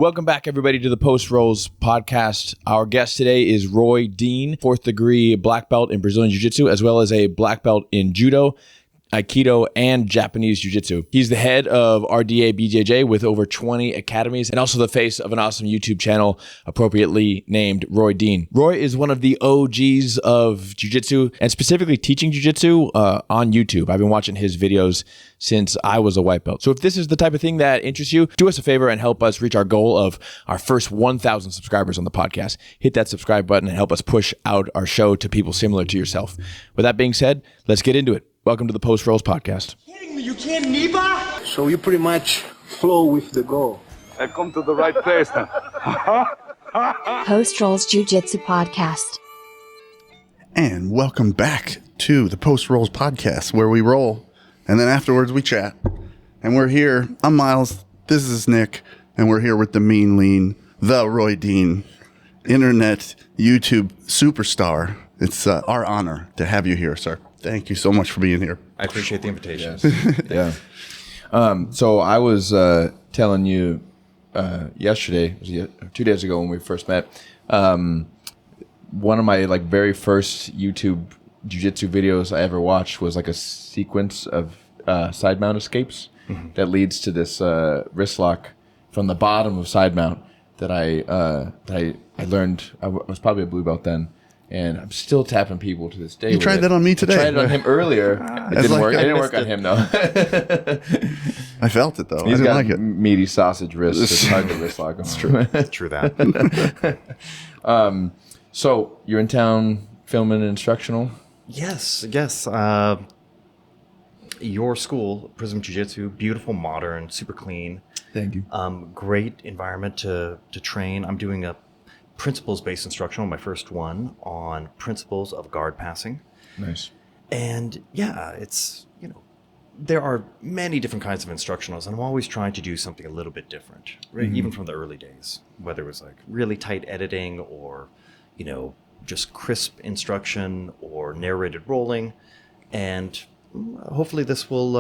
Welcome back, everybody, to the Post Rolls podcast. Our guest today is Roy Dean, 4th degree black belt in Brazilian Jiu Jitsu, as well as a black belt in Judo, Aikido, and Japanese Jiu Jitsu. He's the head of RDA BJJ with over 20 academies and also the face of an awesome YouTube channel appropriately named Roy Dean. Roy is one of the OGs of Jiu Jitsu and specifically teaching Jiu Jitsu on YouTube. I've been watching his videos since I was a white belt. So if this is the type of thing that interests you, do us a favor and help us reach our goal of our first 1,000 subscribers on the podcast. Hit that subscribe button and help us push out our show to people similar to yourself. With that being said, let's get into it. Welcome to the Post Rolls podcast. Kidding me? You can't Niba? So you pretty much flow with the goal. I come to the right place then. Post Rolls Jiu-Jitsu podcast. And welcome back to the Post Rolls podcast, where we roll and then afterwards we chat. And we're here. I'm Miles. This is Nick. And we're here with the mean lean, the Roy Dean, internet YouTube superstar. It's our honor to have you here, sir. Thank you so much for being here. I appreciate the invitation. Yes. Yeah. So I was telling you yesterday, 2 days ago when we first met, one of my very first YouTube jiu-jitsu videos I ever watched was a sequence of side mount escapes that leads to this wrist lock from the bottom of side mount that I learned. I was probably a blue belt then. And I'm still tapping people to this day. You tried that on me today. I tried it on him earlier. It didn't work. It didn't work on him, though. I felt it, though. He's I didn't got like it. Meaty sausage wrists. It's hard to wrist lock him. It's true. True that. So you're in town filming instructional? Yes. Your school, Prism Jiu-Jitsu, beautiful, modern, super clean. Thank you. Great environment to train. I'm doing a principles-based instructional, my first one, on principles of guard passing. Nice. And yeah, it's, there are many different kinds of instructionals, and I'm always trying to do something a little bit different, right? Even from the early days, whether it was really tight editing or, just crisp instruction or narrated rolling. And hopefully this will,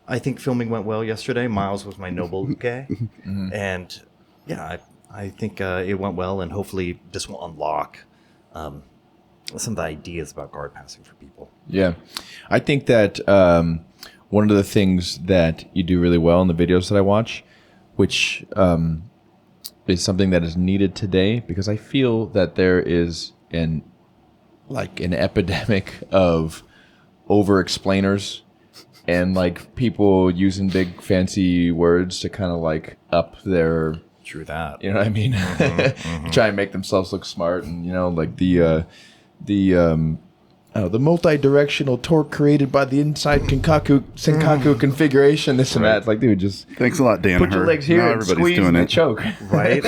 I think filming went well yesterday. Miles was my noble guy. And yeah, I think it went well, and hopefully this will unlock some of the ideas about guard passing for people. Yeah. I think that one of the things that you do really well in the videos that I watch, which is something that is needed today, because I feel that there is an epidemic of over-explainers and people using big fancy words to kind of up their... True that. You know what I mean? Try and make themselves look smart, and the multi-directional torque created by the inside Senkaku configuration. This and that. It's dude, just thanks a lot, Danaher. Put your legs here and squeeze and choke. Right.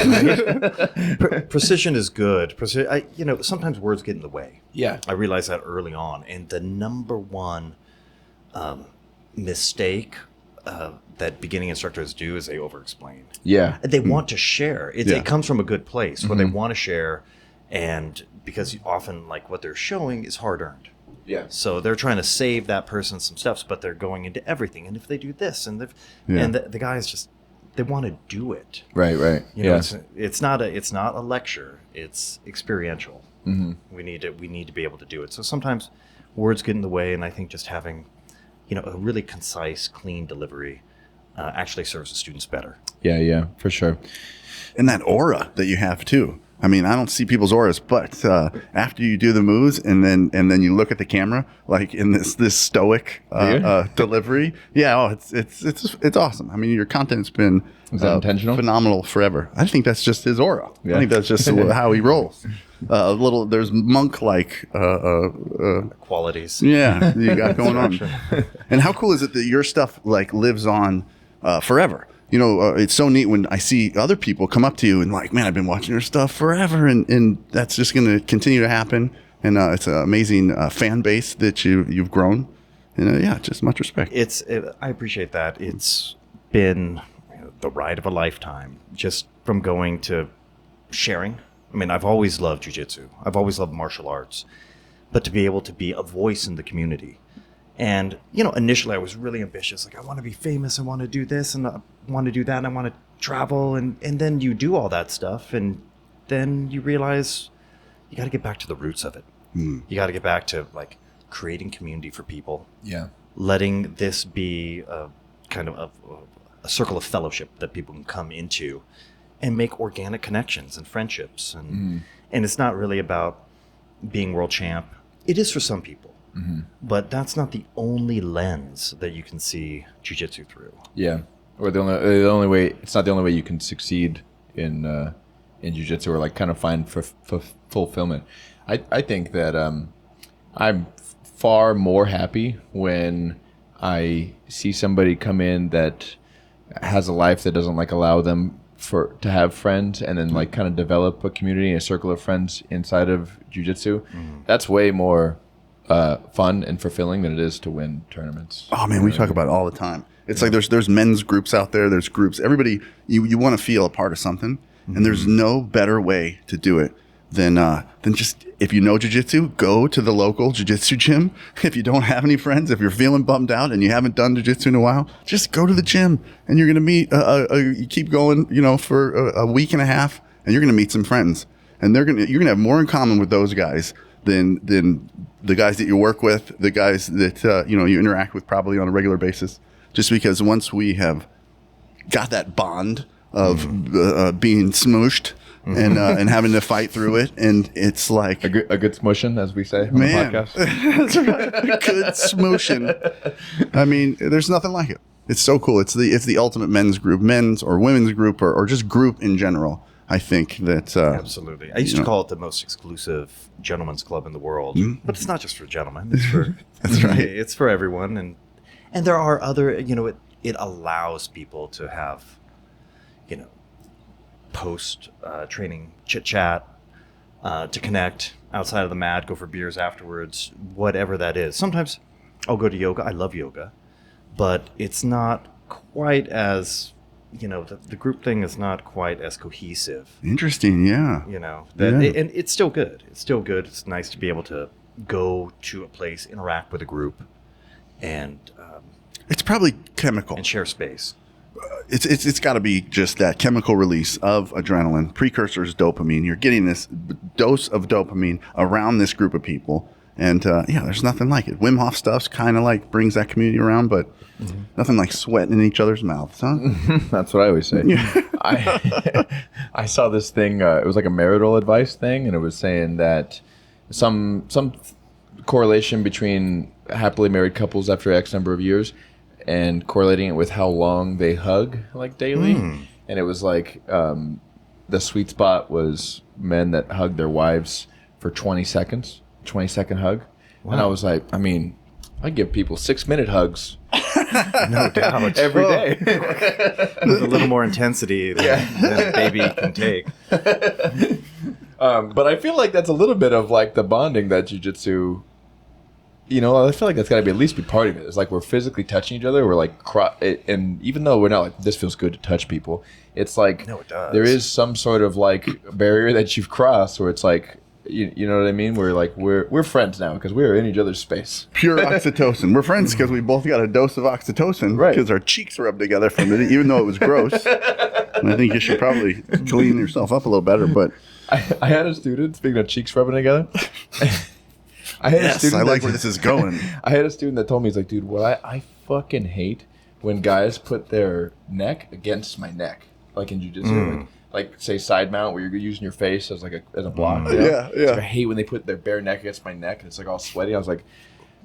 Precision is good. Sometimes words get in the way. Yeah, I realized that early on, and the number one mistake that beginning instructors do is they over-explain. Yeah. They want to share. It comes from a good place where they want to share, and because often what they're showing is hard-earned. Yeah. So they're trying to save that person some steps, but they're going into everything. And if they do this, and the guys just, they want to do it. Right. It's not a lecture. It's experiential. We need to be able to do it. So sometimes words get in the way, and I think just having a really concise, clean delivery actually serves the students better. Yeah, for sure. And that aura that you have too. I mean, I don't see people's auras, but after you do the moves and then you look at the camera, in this stoic delivery, it's awesome. I mean, your content's been intentional? Phenomenal forever. I think that's just his aura. Yeah. I think that's just how he rolls. There's monk-like qualities. Yeah, you got going on. And how cool is it that your stuff lives on forever? It's so neat when I see other people come up to you and man, I've been watching your stuff forever, and that's just going to continue to happen. And it's an amazing fan base that you've grown. And just much respect. I appreciate that. It's been the ride of a lifetime, just from going to sharing. I mean, I've always loved jiu-jitsu. I've always loved martial arts, but to be able to be a voice in the community. And, initially I was really ambitious. I want to be famous. I want to do this and I want to do that. And I want to travel, and then you do all that stuff, and then you realize you got to get back to the roots of it. You got to get back to like creating community for people. Yeah. Letting this be a kind of a circle of fellowship that people can come into and make organic connections and friendships. And it's not really about being world champ. It is for some people, but that's not the only lens that you can see jiu-jitsu through. Yeah. Or the only way, it's not the only way you can succeed in jiu-jitsu or like kind of find fulfillment. I think that I'm far more happy when I see somebody come in that has a life that doesn't like allow them to have friends, and then like kind of develop a community and a circle of friends inside of jiu-jitsu. That's way more fun and fulfilling than it is to win tournaments. Oh man, we talk about it all the time. It's like there's men's groups out there. There's groups. Everybody, you want to feel a part of something, and there's no better way to do it than just, if you know jiu-jitsu, go to the local jiu-jitsu gym. If you don't have any friends, if you're feeling bummed out and you haven't done jiu-jitsu in a while, just go to the gym, and you're gonna meet. You keep going, for a week and a half, and you're gonna meet some friends, and you're gonna have more in common with those guys than the guys that you work with, the guys that you interact with probably on a regular basis. Just because once we have got that bond of being smooshed and having to fight through it, and it's like a good smushing, as we say on man, the podcast. that's right. Good smooshing. I mean, there's nothing like it. It's so cool. It's the ultimate men's or women's group, or just group in general. I think that Absolutely. I used to call it the most exclusive gentleman's club in the world, but it's not just for gentlemen. It's for that's right. It's for everyone, and there are other. It allows people to have, post training chit chat, to connect outside of the mat, go for beers afterwards, whatever that is. Sometimes I'll go to yoga. I love yoga, but it's not quite as the group thing is not quite as cohesive. Interesting, yeah. And it's still good. It's still good. It's nice to be able to go to a place, interact with a group, and It's probably chemical. and share space. It's got to be just that chemical release of adrenaline, precursors dopamine. You're getting this dose of dopamine around this group of people, and there's nothing like it. Wim Hof stuff's kind of like brings that community around, but nothing like sweating in each other's mouths, huh? That's what I always say. I saw this thing. It was like a marital advice thing, and it was saying that some correlation between happily married couples after X number of years, and correlating it with how long they hug like daily. And it was like the sweet spot was men that hug their wives for 20 seconds, 20-second hug. Wow. And I was like, I give people 6-minute hugs. No doubt. Every day. With a little more intensity than a baby can take. But I feel like that's a little bit of like the bonding that jiu-jitsu, I feel like that's got to be at least be part of it. It's like we're physically touching each other. We're like, and even though we're not like, this feels good to touch people, it's like No, it does. there is some sort of like barrier that you've crossed where it's like, you know what I mean? We're like, we're friends now because we're in each other's space. Pure oxytocin. We're friends because we both got a dose of oxytocin, Right. because our cheeks rubbed together for a minute, even though it was gross. And I think you should probably clean yourself up a little better, but I had a student, speaking of cheeks rubbing together. I had a yes, student I like that- where this is going. I had a student that told me, he's like, dude, what I fucking hate when guys put their neck against my neck, like in jiu-jitsu, like say side mount where you're using your face as like as a block. Yeah. It's like, I hate when they put their bare neck against my neck and it's like all sweaty. I was like,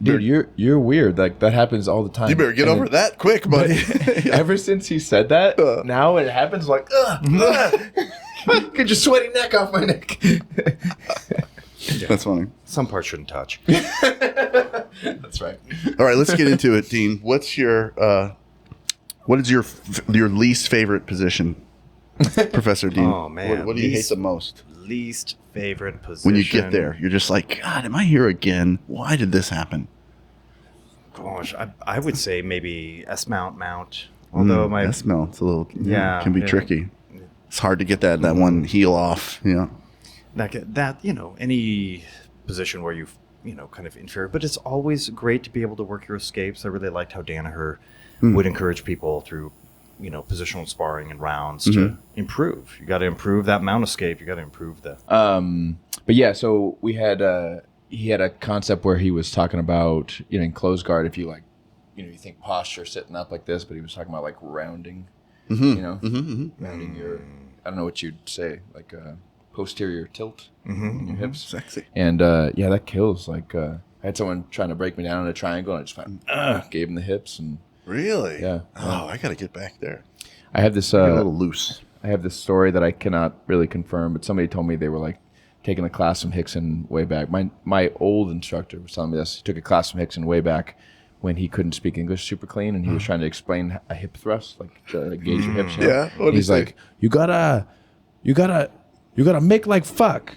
dude, you're weird. Like that happens all the time. You better get over that quick, buddy. Ever since he said that, now it happens like, get your sweaty neck off my neck. That's funny. Some parts shouldn't touch. That's right. All right, let's get into it, Dean. What is your least favorite position, Professor Dean? Oh, man. What do you hate the most? Least favorite position. When you get there, you're just like, God, am I here again? Why did this happen? Gosh, I would say maybe S-mount. Although my that smell, it's a little, Yeah, can be yeah. tricky. It's hard to get that one heel off. Yeah. that any position where you've kind of inferior, but it's always great to be able to work your escapes. I really liked how Danaher would encourage people through positional sparring and rounds to improve. You got to improve that mount escape. You got to improve the. But yeah, so we had he had a concept where he was talking about in closed guard, if you like, you think posture sitting up like this, but he was talking about like rounding, rounding your, I don't know what you'd say, like posterior tilt in your hips. Sexy. And that kills. Like I had someone trying to break me down in a triangle, and I just went, gave him the hips, and Really? Yeah. Oh, I got to get back there. I have this Get a little loose. I have this story that I cannot really confirm, but somebody told me they were like taking a class from Hickson way back. My old instructor was telling me this. He took a class from Hickson way back when he couldn't speak English super clean, and he was trying to explain a hip thrust, like to gauge your hips. Yeah. What did He's he say? like, you gotta make like fuck.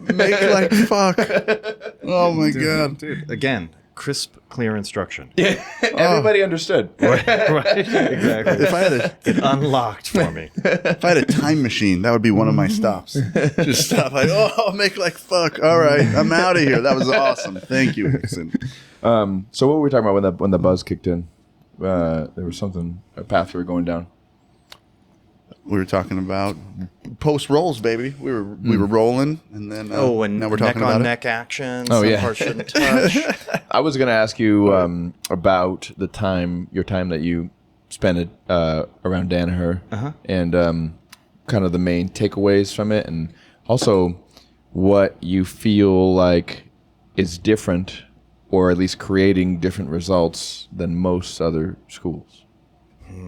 Make like fuck. Oh my god. Dude, again, crisp, clear instruction. Everybody understood. Right, exactly. If I had It unlocked for me. if I had a time machine, that would be one of my stops. Just stop like, make like fuck. All right, I'm out of here. That was awesome. Thank you, Hickson. So what were we talking about when the buzz kicked in? There was a path we were going down. We were talking about post rolls, baby. We were rolling, and then And now we're talking neck about on it. neck action. Oh, Some yeah. parts shouldn't touch. I was going to ask you about your time that you spent around Danaher, and kind of the main takeaways from it, and also what you feel like is different, or at least creating different results than most other schools.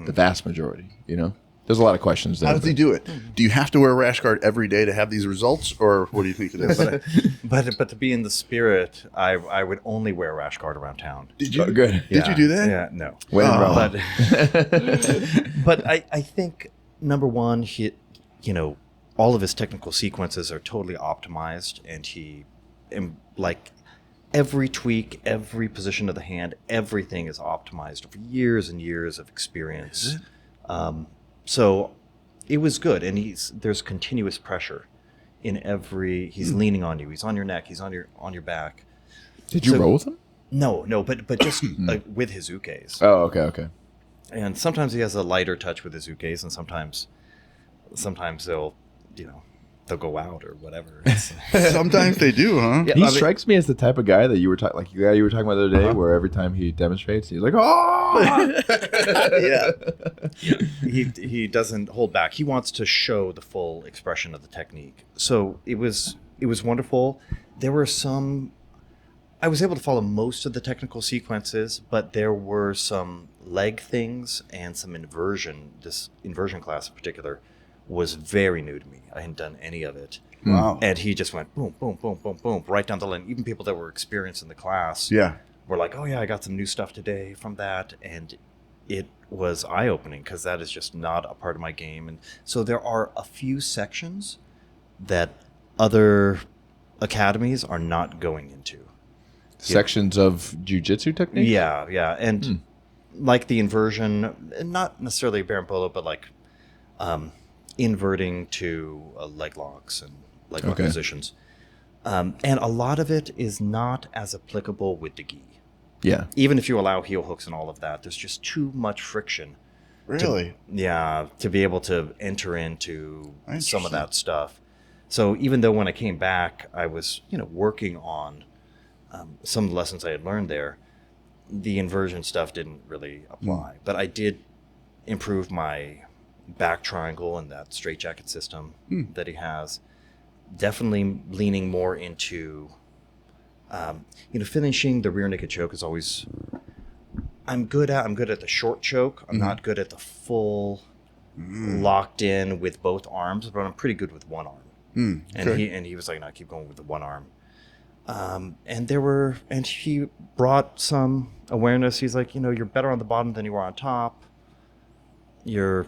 The vast majority, There's a lot of questions there. How does he do it? Do you have to wear a rash guard every day to have these results, or what do you think it is? But to be in the spirit, I would only wear a rash guard around town. Did you? Good. Did you do that? Yeah, no. When in Rome. But I think number one, all of his technical sequences are totally optimized, and like every tweak, every position of the hand, everything is optimized over years and years of experience. So it was good, and there's continuous pressure in every. He's leaning on you. He's on your neck. He's on your back. Did you roll with him? No, but just with his ukes. Oh, okay. And sometimes he has a lighter touch with his ukes, and sometimes they'll go out or whatever. Sometimes they do, huh? Yeah, He I mean- strikes me as the type of guy that you were talking, like the guy you were talking about the other day, where every time he demonstrates, he's like, "Oh!" Yeah. He doesn't hold back. He wants to show the full expression of the technique. So it was wonderful. There were I was able to follow most of the technical sequences, but there were some leg things and some inversion. This inversion class in particular was very new to me. I hadn't done any of it. Wow. And he just went boom, boom, boom, boom, boom, right down the line. Even people that were experienced in the class Yeah. were like, oh yeah, I got some new stuff today from that. And it was eye-opening because that is just not a part of my game. And so there are a few sections that other academies are not going into. Sections of jiu-jitsu technique? Yeah. And like the inversion, not necessarily berimbolo, but like inverting to leg locks and leg lock positions. And a lot of it is not as applicable with the gi. Yeah. Even if you allow heel hooks and all of that, there's just too much friction. Really? To be able to enter into some of Interesting. that stuff. So even though when I came back, I was, working on some of the lessons I had learned there, the inversion stuff didn't really apply. But I did improve my back triangle and that straitjacket system that he has. Definitely leaning more into, finishing the rear naked choke is always. I'm good at the short choke. I'm not good at the full locked in with both arms, but I'm pretty good with one arm. And he was like, no, keep going with the one arm. And he brought some awareness. He's like, you're better on the bottom than you are on top. Your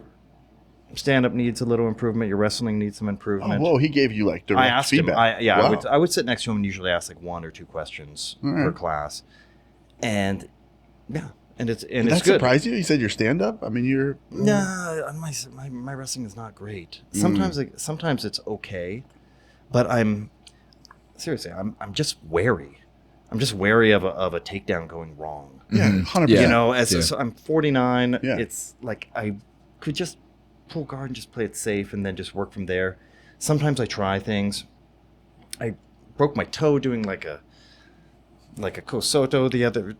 stand-up needs a little improvement. Your wrestling needs some improvement. Oh, whoa, he gave you like direct I asked feedback. him. Wow. I would sit next to him and usually ask like one or two questions per class, and it's Did it's that good. surprise you? You said your stand-up? I mean, you're... Nah, my wrestling is not great. Sometimes sometimes it's okay, but I'm just wary. I'm just wary of a takedown going wrong. Yeah, 100%. Yeah. You know, Yeah. so I'm 49. Yeah. It's like I could just pull guard and just play it safe and then just work from there. Sometimes I try things. I broke my toe doing like a Kosoto the other,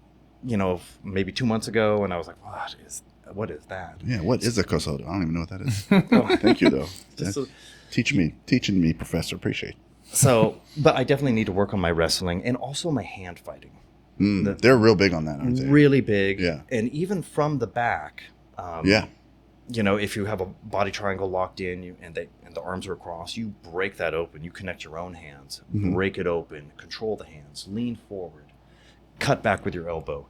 maybe 2 months ago, and I was like, what is that? Yeah, what is a Kosoto? I don't even know what that is. Thank you, though. Teaching me, Professor. Appreciate it. So, but I definitely need to work on my wrestling and also my hand fighting. They're real big on that, aren't they? Really big. Yeah. And even from the back, Yeah. if you have a body triangle locked in and the arms are across, you break that open. You connect your own hands, break it open, control the hands, lean forward, cut back with your elbow,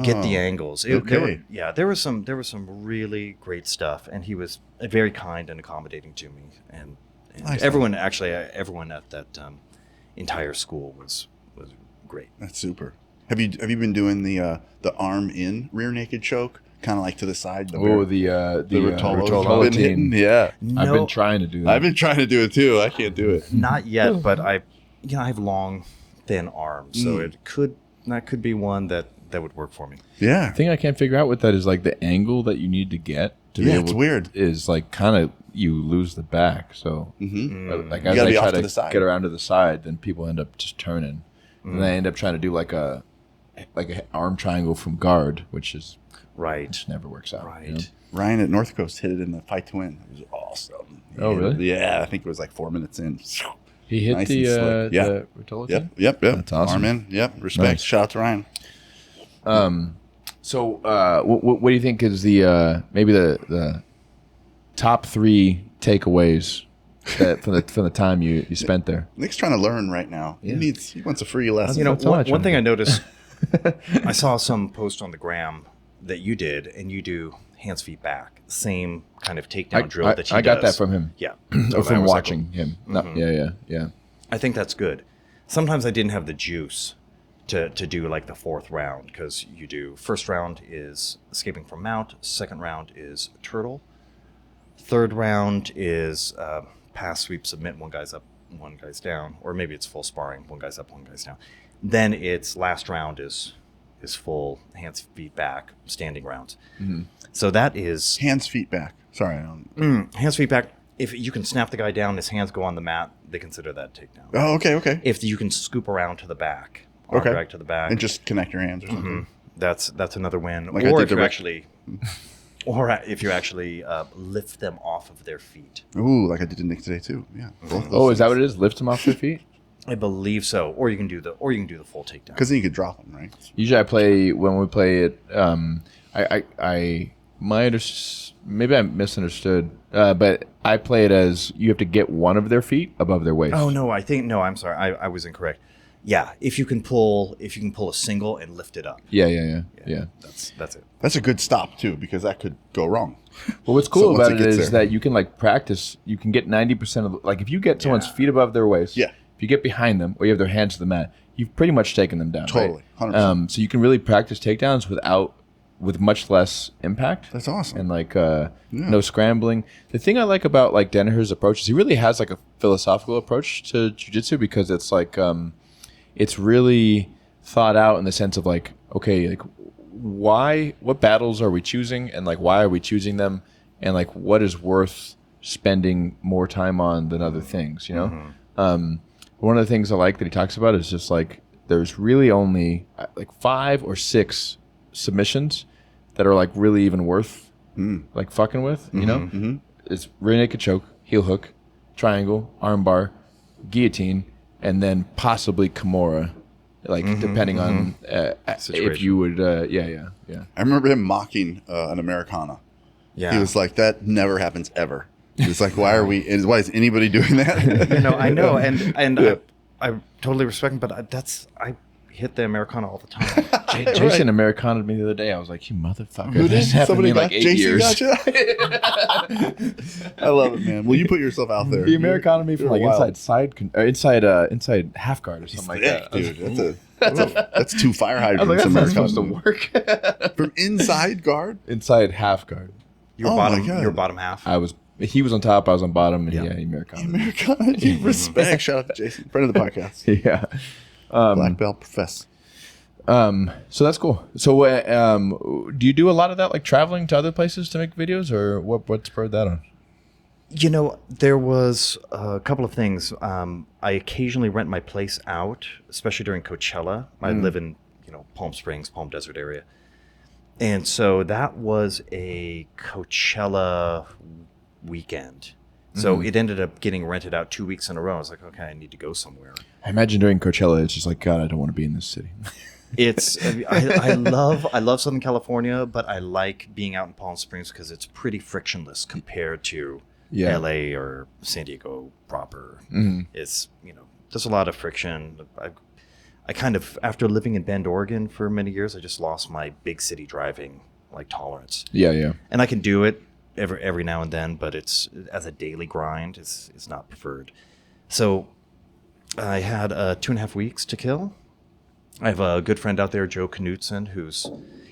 get the angles. There was some really great stuff, and he was very kind and accommodating to me, and Nice. everyone at that entire school was great. That's super. Have you been doing the arm in rear naked choke, kind of like to the side? The Rotolo been hitting? Yeah, I've been trying to do that. I've been trying to do it too. I can't do it. Not yet, but I have long, thin arms, so that could be one that would work for me. Yeah. The thing I can't figure out with that is like the angle that you need to get to be able it's weird. Is like kind of you lose the back. So like as gotta I be try off to to the side. get around to the side, then people end up just turning, and they end up trying to do like a arm triangle from guard, which Right. never works out. Right. You know? Ryan at North Coast hit it in the fight to win. It was awesome. Oh, really? Yeah, I think it was like 4 minutes in. He hit Nice and slick. Yeah. the Rotolo Yep, thing? yep. That's awesome. Arm in. Yep. Respect. Nice. Shout out to Ryan. So, what do you think is the maybe the top 3 takeaways that from the time you spent there? Nick's trying to learn right now. He wants a free lesson. One thing I noticed, I saw some post on the gram that you did, and you do hands, feet back, same kind of takedown drill that he does. I got that from him. Yeah. Or from I was watching him. No, yeah. I think that's good. Sometimes I didn't have the juice to do like the 4th round, because you do first round is escaping from mount, second round is turtle, third round is pass, sweep, submit, one guy's up, one guy's down, or maybe it's full sparring, one guy's up, one guy's down. Then it's last round is full hands, feet back, standing rounds. So that is Hands, feet back. Sorry, I don't. hands, feet back. If you can snap the guy down, his hands go on the mat, they consider that takedown. Oh, okay. If you can scoop around to the back, arm drag to the back, And just connect your hands or something. that's another win. Like I or did if you actually lift them off of their feet. Ooh, like I did to Nick today too. Yeah. Both of Oh, those is that what it is? Lift them off their feet? I believe so. Or you can do the full takedown. Because then you could drop them, right? Usually when we play it, maybe I misunderstood, but I play it as you have to get one of their feet above their waist. Oh no, I'm sorry. I was incorrect. Yeah, if you can pull a single and lift it up. Yeah. That's it. That's a good stop too, because that could go wrong. Well, what's cool So once about it it gets is there. that you can like practice. You can get 90% of like if you get someone's feet above their waist. Yeah. If you get behind them or you have their hands to the mat, you've pretty much taken them down. Totally, right? 100%. So you can really practice takedowns with much less impact. That's awesome. And like no scrambling. The thing I like about like Danaher's approach is he really has like a philosophical approach to jiu-jitsu, because it's like it's really thought out in the sense of like, okay, like what battles are we choosing, and like why are we choosing them, and like what is worth spending more time on than other things, you know? One of the things I like that he talks about is just like there's really only like 5 or 6 submissions that are like really even worth like fucking with, you know? It's rear naked choke, heel hook, triangle, armbar, guillotine, and then possibly Kimura, like depending on if you would, yeah. I remember him mocking an Americana. Yeah. He was like, "That never happens ever." He was like, "Why is anybody doing that?" I know, and I totally respect him, but I hit the Americana all the time. Jason Americana'd me the other day. I was like, you motherfucker. Who did? This happened to me in like 8 Jason years. got you? I love it, man. Well, you put yourself out there. He Americana'd me from like wild. inside half guard or something like Thick, that. dude. That's 2 fire I was like, hydrants. that's not supposed to Americana. work. From inside guard. Inside half guard. Your Oh my God. your bottom half. He was on top, I was on bottom, and he Americana'd. Americana. Dude, respect. Shout out to Jason, friend of the podcast. Yeah. Black belt professor. So that's cool. So do you do a lot of that, like traveling to other places to make videos, or what spurred that on? You know, there was a couple of things. I occasionally rent my place out, especially during Coachella. I live in, Palm Springs, Palm Desert area. And so that was a Coachella weekend. So it ended up getting rented out 2 weeks in a row. I was like, okay, I need to go somewhere. I imagine during Coachella, it's just like, God, I don't want to be in this city. It's I love Southern California, but I like being out in Palm Springs because it's pretty frictionless compared to LA or San Diego proper. It's there's a lot of friction. I kind of, after living in Bend, Oregon for many years, I just lost my big city driving tolerance. Yeah. And I can do it every now and then, but it's as a daily grind, it's not preferred. So I had 2.5 weeks to kill. I have a good friend out there, Joe Knutson,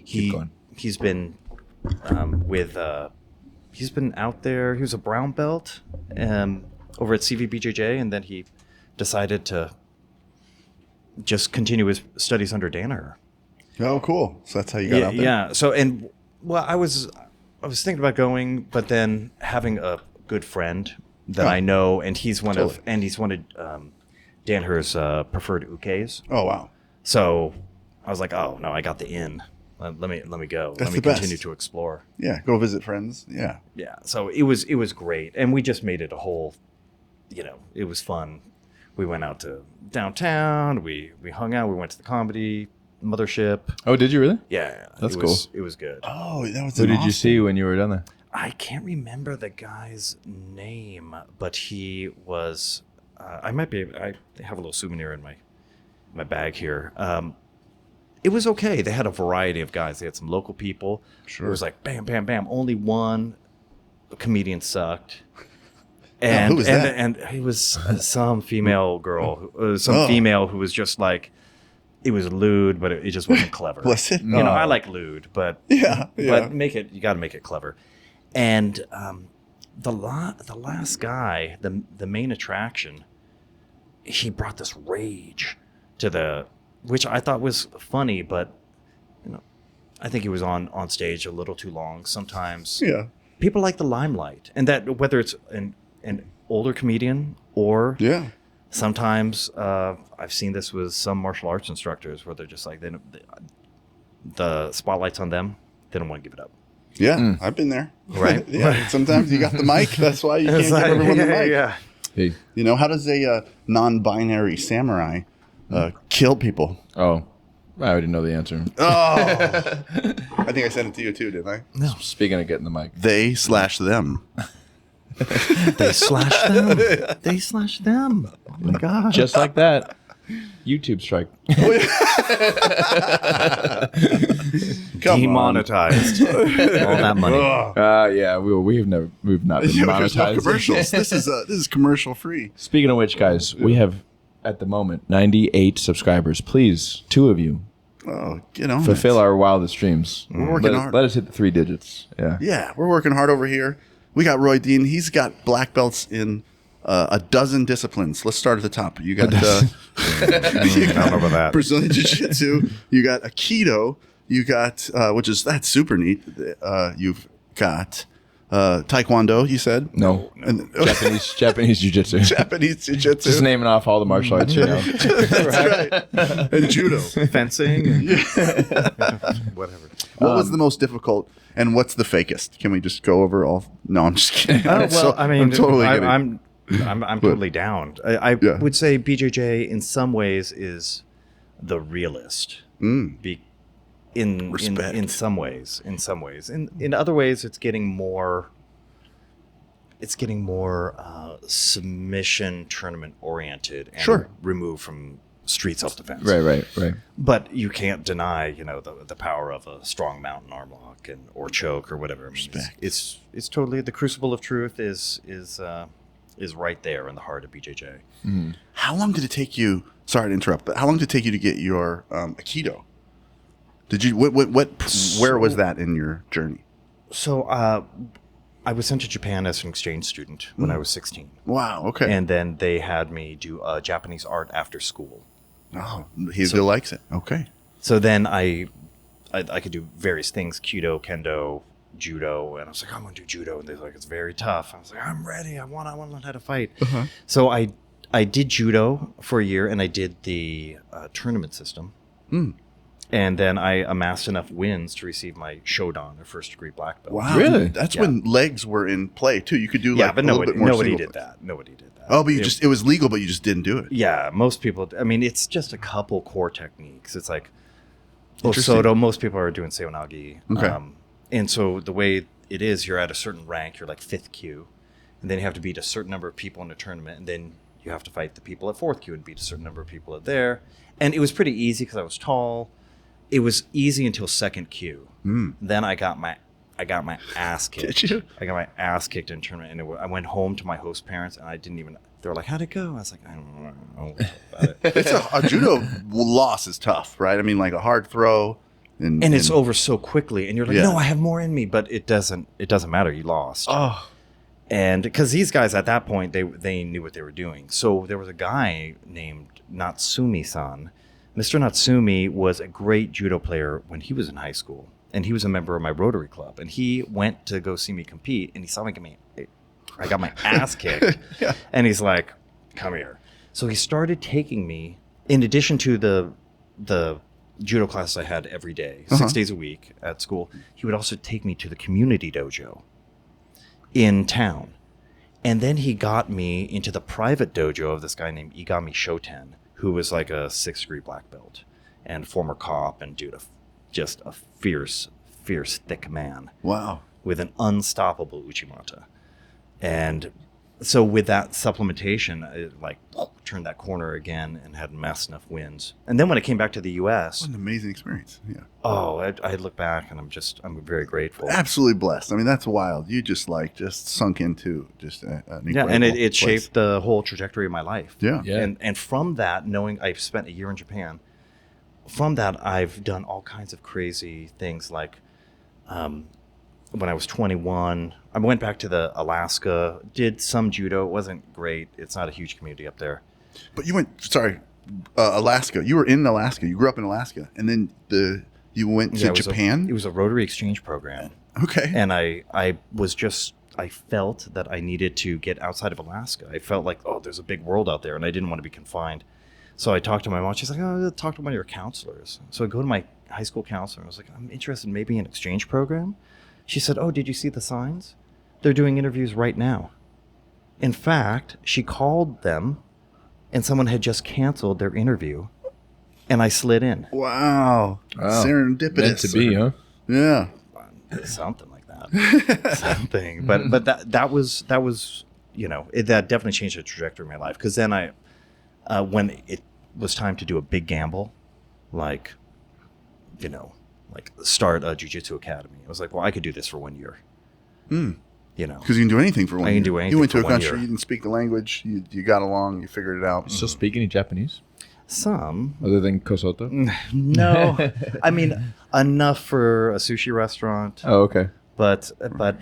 he's been he's been out there. He was a brown belt over at CVBJJ, and then he decided to just continue his studies under Danaher. Oh, cool. So that's how you got out there? Yeah. So, I was thinking about going, but then having a good friend that I know, and he's one of Danaher's preferred ukes. Oh, wow. So I was like, oh no, I got the in. Let me go. That's let me continue to explore. Yeah, go visit friends. Yeah. Yeah. So it was great, and we just made it a whole. It was fun. We went out to downtown. We hung out. We went to the comedy mothership. Oh, did you really? Yeah, that's cool. It was good. Oh, that was. Who did you see when you were down there? I can't remember the guy's name, but he was. I might be. I have a little souvenir in my bag here. It was okay. They had a variety of guys. They had some local people. Sure. It was like bam, bam, bam. Only one comedian sucked. And who was that? And he was some female girl, female who was just like, it was lewd, but it just wasn't clever. Was it? I like lewd, but but you got to make it clever. And the last guy, the main attraction, he brought this rage to which I thought was funny, but I think he was on stage a little too long. Sometimes people like the limelight, and that whether it's an older comedian or sometimes I've seen this with some martial arts instructors where they're just like the spotlight's on them, they don't want to give it up. Yeah, I've been there. Right. Yeah. Sometimes you got the mic. That's why you can't give everyone the mic. Yeah. Hey. How does a non-binary samurai kill people? Oh, I already know the answer. Oh, I think I sent it to you too, didn't I? No. Speaking of getting the mic, they slash them. They slash them. They slash them. Oh my god! Just like that. YouTube strike. Demonetized. All that money. Yeah, we've not been monetized. No commercials. This is commercial free. Speaking of which, guys, we have at the moment 98 subscribers. Please, 2 of you, fulfill our wildest dreams. We're working hard. Let us hit the 3 digits. Yeah, we're working hard over here. We got Roy Dean. He's got black belts in a dozen disciplines. Let's start at the top. You got I don't know about that. Brazilian Jiu Jitsu. You got Aikido. You got that's super neat. You've got Taekwondo. You said no. Japanese Jiu Jitsu. Japanese Jiu Jitsu. Just naming off all the martial arts. That's right. And Judo, fencing, whatever. What was the most difficult? And what's the fakest? Can we just go over all? No, I'm just kidding. I'm totally kidding. I'm totally down. I would say BJJ in some ways is the realist. In some ways. In other ways, it's getting more submission tournament oriented and removed from street self-defense. Right. But you can't deny, the power of a strong mountain arm lock or choke or whatever. It's totally the crucible of truth is right there in the heart of BJJ. How long did it take you? Sorry to interrupt, but how long did it take you to get your Aikido? Did you where was that in your journey? So I was sent to Japan as an exchange student when I was 16. Wow. Okay. And then they had me do Japanese art after school. Oh, he still likes it. Okay. So then I could do various things: Aikido, Kendo, Judo, and I was like, I'm going to do Judo, and they're like, it's very tough. I was like, I'm ready. I want to learn how to fight. So I did Judo for a year, and I did the tournament system. And then I amassed enough wins to receive my Shodan, or first degree black belt. Wow. Really? That's when legs were in play too. You could do Yeah, like but a little bit more nobody single did plays. that. Nobody did that. Oh, but it was legal, but you just didn't do it. Yeah, most people. I mean, it's just a couple core techniques. It's like Interesting. Osoto. Most people are doing Seonagi. Okay. And so the way it is, you're at a certain rank. You're like 5th Q, and then you have to beat a certain number of people in a tournament, and then you have to fight the people at 4th Q and beat a certain number of people at there. And it was pretty easy because I was tall. It was easy until 2nd Q. Then I got my ass kicked. Did you? I got my ass kicked in a tournament, and I went home to my host parents, and I didn't even. They were like, "How'd it go?" I was like, "I don't know about it." It's a judo loss is tough, right? I mean, like a hard throw, and And it's over so quickly, and you're like, Yeah. "No, I have more in me," but it doesn't matter. You lost. Oh, And because these guys at that point, they knew what they were doing. So there was a guy named Natsumi-san. Mr. Natsumi was a great judo player when he was in high school, and he was a member of my Rotary Club. And he went to go see me compete, and he saw me I got my ass kicked, and he's like, "Come here." So he started taking me, in addition to the judo class I had every day, 6 days a week at school. He would also take me to the community dojo in town. And then he got me into the private dojo of this guy named Igami Shoten, who was like a 6th degree black belt and former cop, and dude, just a fierce, thick man wow. with an unstoppable uchimata. And so with that supplementation, it like turned that corner again and had amassed enough wins. And then when I came back to the U.S., What an amazing experience. Yeah. I look back and I'm very grateful. Absolutely blessed. I mean, that's wild. You just sunk into just an incredible Yeah, and it place. shaped the whole trajectory of my life. Yeah. Yeah. And from that, knowing I've spent a year in Japan, from that I've done all kinds of crazy things. Like when I was 21, I went back to Alaska, did some judo. It wasn't great. It's not a huge community up there. But you went, Alaska. You were in Alaska. You grew up in Alaska. And then you went to Japan? It was a Rotary exchange program. Okay. And I felt that I needed to get outside of Alaska. I felt like, oh, there's a big world out there, and I didn't want to be confined. So I talked to my mom. She's like, oh, talk to one of your counselors. So I go to my high school counselor. I was like, I'm interested in maybe an exchange program. She said, oh, did you see the signs? They're doing interviews right now. In fact, she called them, and someone had just canceled their interview, and I slid in. Wow. Serendipitous. Meant to be, huh? Yeah. Something like that. Something. But that was that definitely changed the trajectory of my life. Because then when it was time to do a big gamble, like start a jiu-jitsu academy, I was like, well, I could do this for 1 year. Because you can do anything for 1 year. I can do anything You went to for a 1 country, year. you didn't speak the language, you got along, you figured it out. Still speak any Japanese Some. other than Kosoto? No. I mean, enough for a sushi restaurant, Oh, okay. but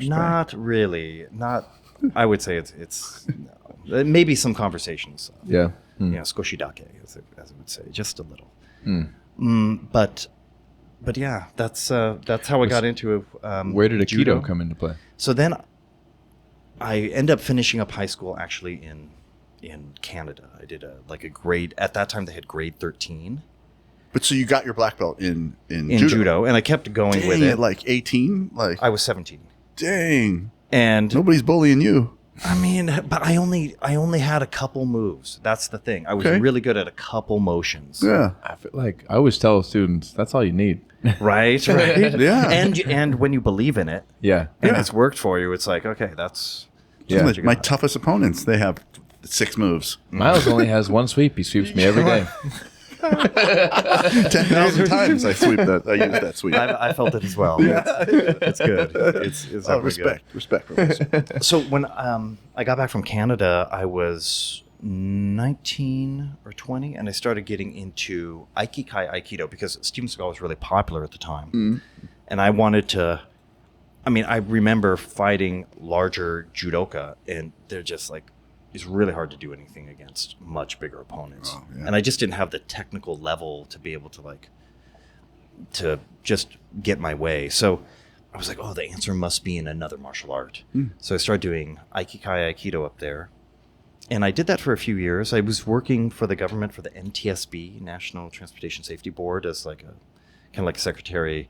not really. Not. I would say it's no. Maybe some conversations. Yeah. Skoshidake, as it would say, just a little. But yeah, that's how I got into it. Where did judo. Aikido come into play? So then I ended up finishing up high school actually in Canada. I did a grade, at that time they had grade 13 But so you got your black belt in in judo, and I kept going Dang, with it. at like 18? Like, I was 17. dang. And Nobody's bullying you. I mean, but I only had a couple moves. That's the thing. I was Okay. really good at a couple motions. Yeah. I feel like I always tell students that's all you need. Right? Yeah. And when you believe in it Yeah. and Yeah. it's worked for you, it's like, okay, that's Yeah. My toughest opponents, they have 6 moves. Miles only has one sweep. He sweeps me every day. 10,000 times I use that sweep. I felt it as well. It's good. It's definitely Respect for this. So when I got back from Canada, I was 19 or 20, and I started getting into Aikido because Steven Seagal was really popular at the time. And I wanted to, I remember fighting larger judoka, and they're just like it's really hard to do anything against much bigger opponents. Oh, yeah. And I just didn't have the technical level to be able to to just get my way. So I was like, oh, the answer must be in another martial art. So I started doing Aikido up there. And I did that for a few years. I was working for the government for the NTSB, National Transportation Safety Board, as like a kind of like a secretary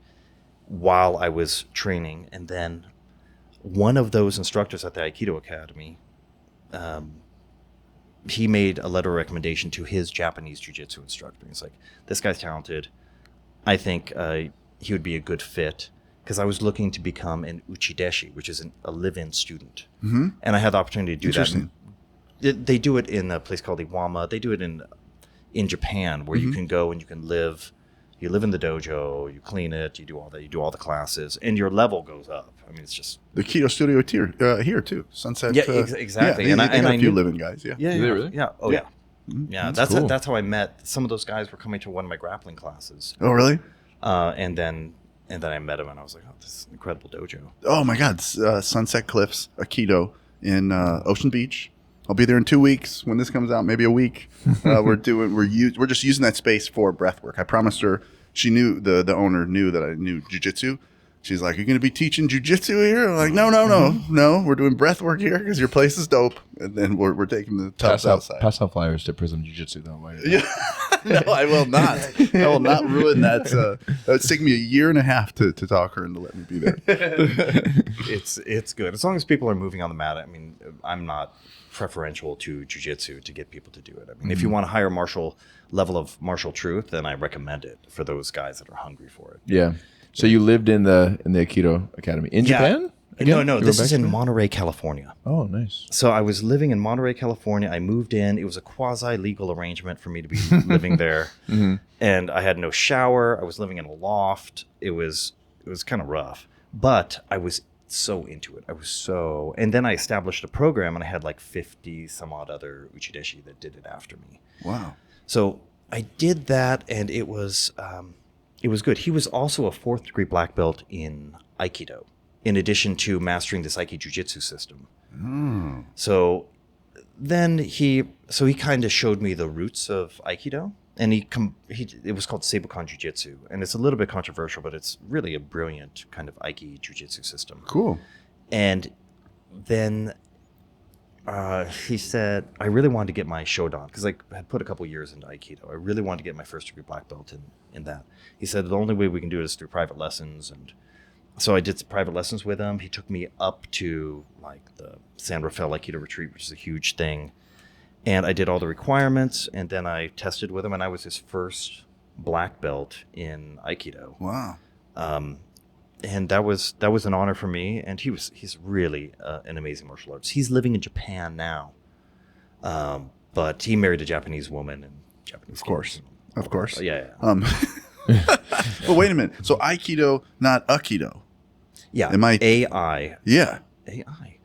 while I was training. And then one of those instructors at the Aikido Academy, he made a letter of recommendation to his Japanese Jiu Jitsu instructor. He's like, this guy's talented. I think he would be a good fit, because I was looking to become an uchideshi, which is a live-in student. And I had the opportunity to do that. They do it in a place called Iwama. They do it in Japan, where you can go and you can live. You live in the dojo, you clean it, you do all that, you do all the classes, and your level goes up. I mean, it's just the Keto Studio here too. Sunset. Yeah, exactly. Yeah, and I I few knew, living guys. Yeah. Yeah, really? yeah. Oh, yeah. Yeah, that's cool. that's how I met some of those guys. Were coming to one of my grappling classes, Oh, really? and then I met him, and I was like, oh, this is an incredible dojo. Oh my God! Sunset Cliffs Aikido in Ocean Beach. I'll be there in 2 weeks when this comes out, maybe a week. We're just using that space for breath work. I promised her. She knew the owner knew that I knew jiu-jitsu. She's like, "You're going to be teaching jiu-jitsu here?" I'm like, No. We're doing breath work here because your place is dope. And then we're taking the tubs outside. Pass out flyers to Prism Jiu-Jitsu, though. Right? Yeah. No, I will not. I will not ruin that. It's taken me a year and a half to talk her into letting me be there. It's good as long as people are moving on the mat. I mean, I'm not preferential to jiu-jitsu to get people to do it. I mean, if you want a higher level of martial truth, then I recommend it for those guys that are hungry for it. Yeah. So you lived in the Aikido Academy in Japan? Again? No. You This were is back in there? Monterey, California. Oh, nice. So I was living in Monterey, California. I moved in. It was a quasi-legal arrangement for me to be living there. And I had no shower. I was living in a loft. It was kind of rough. But I was so into it. And then I established a program, and I had like 50 some odd other uchideshi that did it after me. Wow. So I did that, and it was good. He was also a 4th degree black belt in Aikido, in addition to mastering the Aikido Jiu-Jitsu system. So then he kind of showed me the roots of Aikido, and it was called Seibukan Jiu-Jitsu, and it's a little bit controversial, but it's really a brilliant kind of Aikido Jiu-Jitsu system. Cool. And then he said, I really wanted to get my Shodan, because I had put a couple years into Aikido. I really wanted to get my 1st degree black belt in that. He said, the only way we can do it is through private lessons. And so I did some private lessons with him. He took me up to like the San Rafael Aikido retreat, which is a huge thing. And I did all the requirements, and then I tested with him, and I was his first black belt in Aikido. Wow. And that was an honor for me. And he's really an amazing martial artist. He's living in Japan now, but he married a Japanese woman, and Japanese. Of course. Yeah. But wait a minute. So Aikido, not Aikido. Yeah. Am I? AI. Yeah. AI.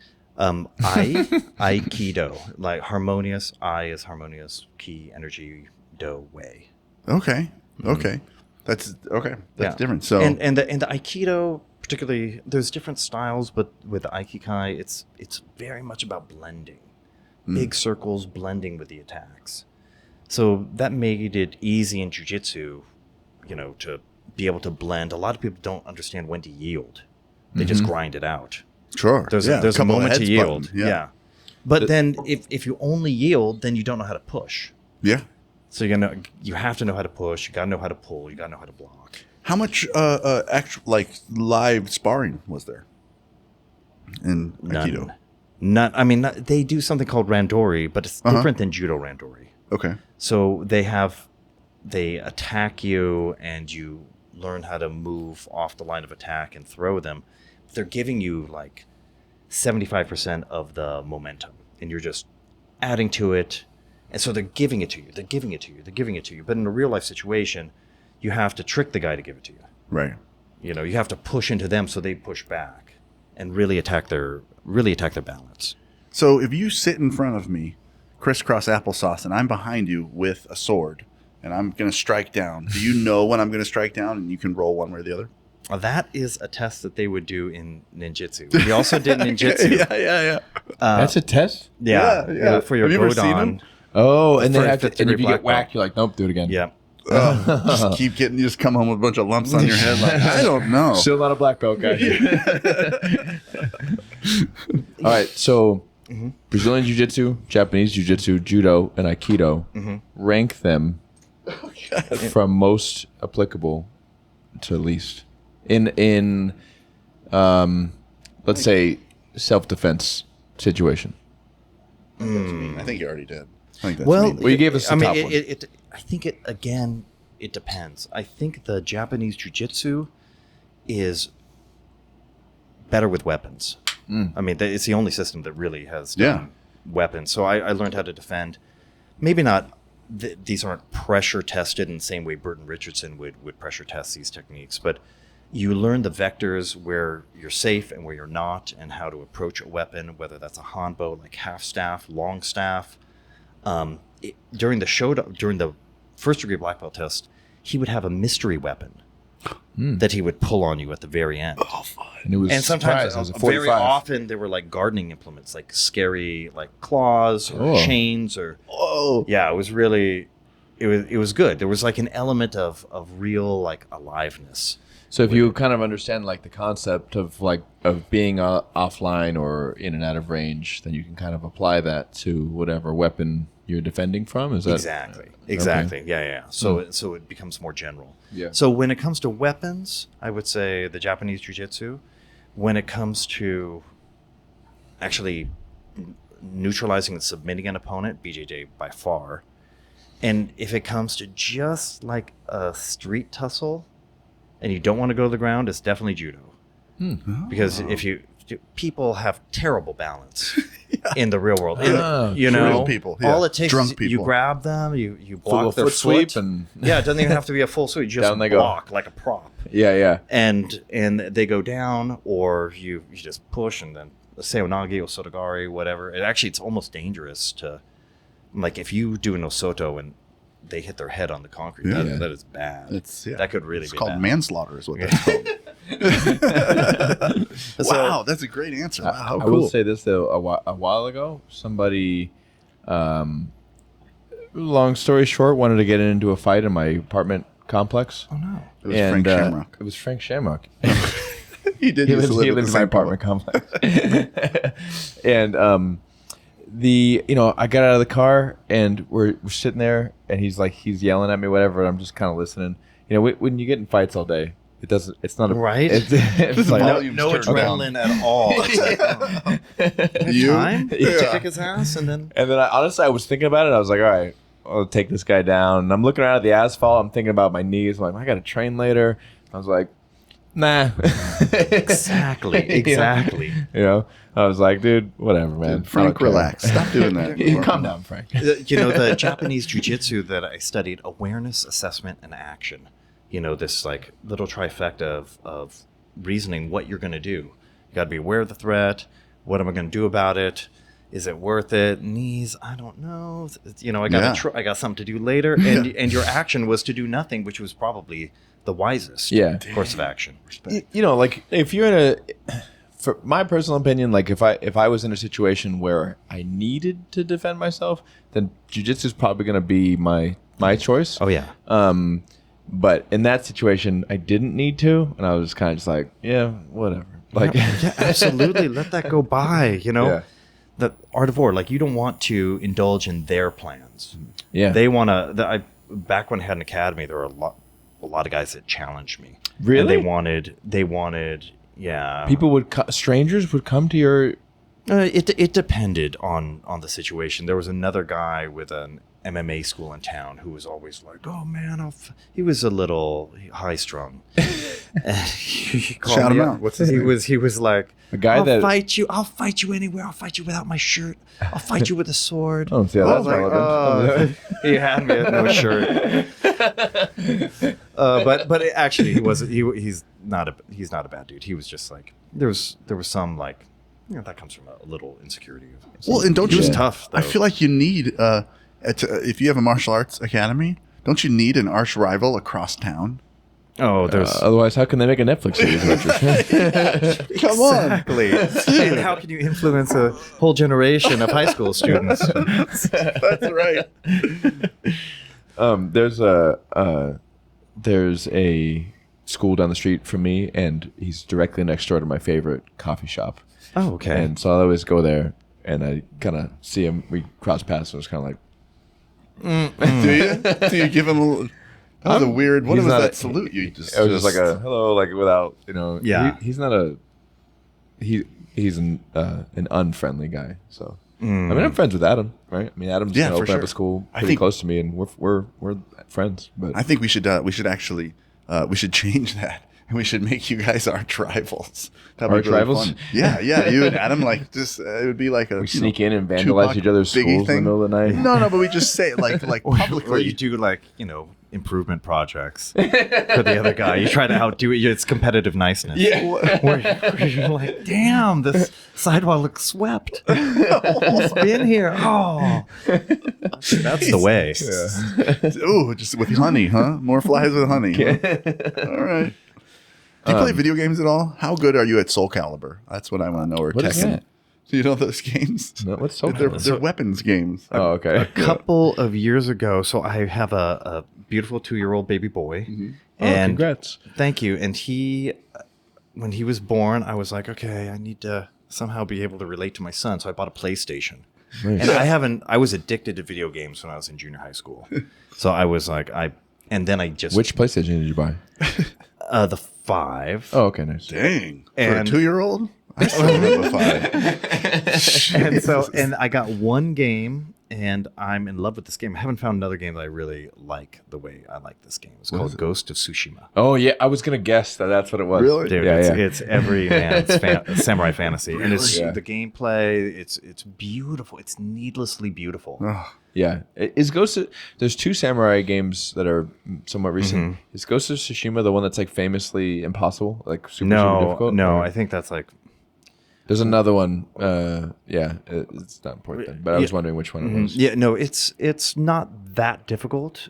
Aikido, like harmonious. I is harmonious. Ki, energy. Do, way. Okay. That's okay. That's Yeah. different. So and the Aikido, particularly, there's different styles, but with the Aikikai, it's very much about blending, big circles blending with the attacks. So that made it easy in jiu-jitsu, to be able to blend. A lot of people don't understand when to yield; they just grind it out. sure. There's Yeah, a couple of moment to heads yield. button. Yeah. But then if you only yield, then you don't know how to push. Yeah. So you have to know how to push. You got to know how to pull. You got to know how to block. How much actual live sparring was there in Aikido? None. They do something called randori, but it's different than judo randori. Okay. So they attack you, and you learn how to move off the line of attack and throw them. They're giving you like 75% of the momentum, and you're just adding to it. And so they're giving it to you. But in a real life situation, you have to trick the guy to give it to you. Right. You have to push into them so they push back and really attack their balance. So if you sit in front of me, crisscross applesauce, and I'm behind you with a sword, and I'm going to strike down, do you know when I'm going to strike down, and you can roll one way or the other? That is a test that they would do in ninjutsu. We also did ninjutsu. yeah. That's a test? Yeah. For your Have you ever seen Godon. them? Oh, and For they a have to, fifth and if degree you get black belt. whacked, you're like, nope, do it again. Yeah. Just keep getting. You just come home with a bunch of lumps on your head. Like, I don't know. Still not a black belt guy. All right, so Brazilian Jiu Jitsu, Japanese Jiu Jitsu, Judo, and Aikido. Rank them from most applicable to least in let's say self-defense situation. I think you already did. I think that's Well, mean. Well, you gave us the top one. I think it depends. I think the Japanese Jiu-Jitsu is better with weapons. I mean, it's the only system that really has weapons. So I learned how to defend. Maybe not. These aren't pressure tested in the same way Burton Richardson would pressure test these techniques, but you learn the vectors where you're safe and where you're not, and how to approach a weapon, whether that's a hanbo, like half staff, long staff. During the first degree black belt test, he would have a mystery weapon that he would pull on you at the very end. Oh, fun. And it was And sometimes, it was a very 45. often, there were like gardening implements, like scary, like claws or chains, or yeah, it was really, it was good. There was like an element of real like aliveness. So if you kind of understand like the concept of being offline or in and out of range, then you can kind of apply that to whatever weapon you're defending from. Is that exactly? Yeah. So it becomes more general. Yeah. So when it comes to weapons, I would say the Japanese Jiu-Jitsu. When it comes to actually neutralizing and submitting an opponent, BJJ by far. And if it comes to just like a street tussle, and you don't want to go to the ground, it's definitely Judo. Because people have terrible balance in the real world. Real people, all it takes drunk is people. you grab them, you block Little their foot sweep foot. and Yeah, it doesn't even have to be a full sweep. You just Down they go. block like a prop. yeah. And they go down, or you just push, and then seonagi or sotogari, whatever. It's almost dangerous to, like, if you do an osoto and they hit their head on the concrete, that is bad. That could really it's be called bad. manslaughter is what that's called. Wow, that's a great answer. Wow, how I cool. will say this though, a while ago, somebody, long story short, wanted to get into a fight in my apartment complex. Oh no! It was Frank Shamrock. It was Frank Shamrock. He did. He used to lives live in my apartment complex. And I got out of the car and we're sitting there, and he's yelling at me, whatever. And I'm just kind of listening. When you get in fights all day, it's not a Right? It's like No adrenaline at all. It's like, You? time? Yeah. To kick his ass, and then And then I was thinking about it. I was like, all right, I'll take this guy down. And I'm looking around at the asphalt. I'm thinking about my knees. I'm like, I got to train later. I was like, nah. exactly. I was like, dude, whatever, man. Dude, Frank, relax. Stop doing that. Calm down, Frank. The Japanese Jiu-Jitsu that I studied, awareness, assessment, and action. This like little trifecta of reasoning what you're going to do. You got to be aware of the threat. What am I going to do about it? Is it worth it? Knees, I don't know. I got something to do later. And your action was to do nothing, which was probably the wisest course of action. If you're in for my personal opinion, like if I was in a situation where I needed to defend myself, then jiu-jitsu is probably going to be my choice. Oh yeah. But in that situation, I didn't need to, and I was kind of just like, yeah, whatever. Like, yeah, absolutely. Let that go by. Yeah. The art of war. Like, you don't want to indulge in their plans. Yeah. They want to. Back when I had an academy, there were a lot of guys that challenged me. Really? And they wanted. Yeah. People strangers would come to your. It depended on the situation. There was another guy with an MMA school in town who was always like, "Oh man, he was a little high strung." Shout him out. What's his name? He was like, A guy I'll fight you anywhere. I'll fight you without my shirt. I'll fight you with a sword. Oh, see, that's relevant. He had me at no shirt. But actually, he's not a bad dude. He was just like there was some like that comes from a little insecurity. Well, and don't he you? was tough. Though. I feel like you need if you have a martial arts academy, don't you need an arch rival across town? Oh, there's Otherwise, how can they make a Netflix series about your Come on. exactly. And how can you influence a whole generation of high school students? That's right. There's a school down the street from me, and he's directly next door to my favorite coffee shop. Oh, okay. And so I always go there, and I kind of see him. We cross paths, and it's kind of like, Do you? Do you give him a little... That was a weird... What he's was not that a- salute? You just... it was just like a hello, like without, Yeah. He's not a... He's an unfriendly guy, so... I mean, I'm friends with Adam, right? I mean, Adam's Yeah, gonna for open up sure. a school I pretty think- close to me, and we're friends. But I think we should actually we should change that, and we should make you guys arch rivals. That'd Arch be really rivals? fun. Yeah, you and Adam, like, just it would be like a we sneak in and vandalize Tupac each other's Biggie schools in the thing. middle of the night. No, but we just say it like Or publicly. you do like, improvement projects for the other guy. You try to outdo it. It's competitive niceness. Yeah. Where you're like, damn, this sidewalk looks swept. It's been here. Oh, that's the way. Ooh, just with honey, huh? More flies with honey. Huh? All right. Do you play video games at all? How good are you at Soul Calibur? That's what I want to know. Or What is Tekken. that? Do you know those games? No, what's Soul They're Calibur? weapons games. Oh, okay. A couple of years ago, so I have a beautiful 2-year-old baby boy. And congrats. Thank you. And when he was born, I was like, okay, I need to somehow be able to relate to my son. So I bought a PlayStation. Nice. And I was addicted to video games when I was in junior high school. So I was like, and then I just, Which PlayStation did you buy? the 5. Oh, okay, nice. Dang. For a And- 2-year-old? I still have a 5. And I got one game, and I'm in love with this game. I haven't found another game that I really like the way I like this game. It's called Ghost of Tsushima. Oh yeah, I was gonna guess that's what it was. Really? Dude, Yeah, it's every man's samurai fantasy, and it's Yeah. the gameplay. It's beautiful. It's needlessly beautiful. Yeah. Is Ghost of, there's 2 samurai games that are somewhat recent. Is Ghost of Tsushima the one that's like famously impossible, like super difficult? No, Or- I think that's like There's another one. It's not important, then, but I was wondering which one it was. yeah, no, it's not that difficult.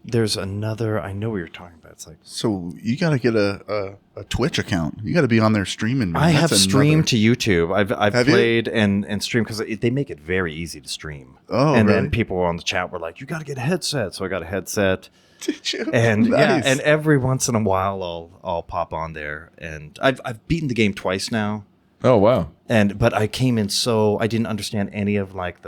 There's another. I know what you're talking about. It's like So you got to get a Twitch account. You got to be on there streaming. Man. I have That's streamed to YouTube. I've Have you? played and streamed because they make it very easy to stream. Oh, and really? then people on the chat were like, "You got to get a headset." So I got a headset, Did you? and Nice. and every once in a while I'll pop on there, and I've beaten the game twice now. Oh wow. But I came in I didn't understand any of like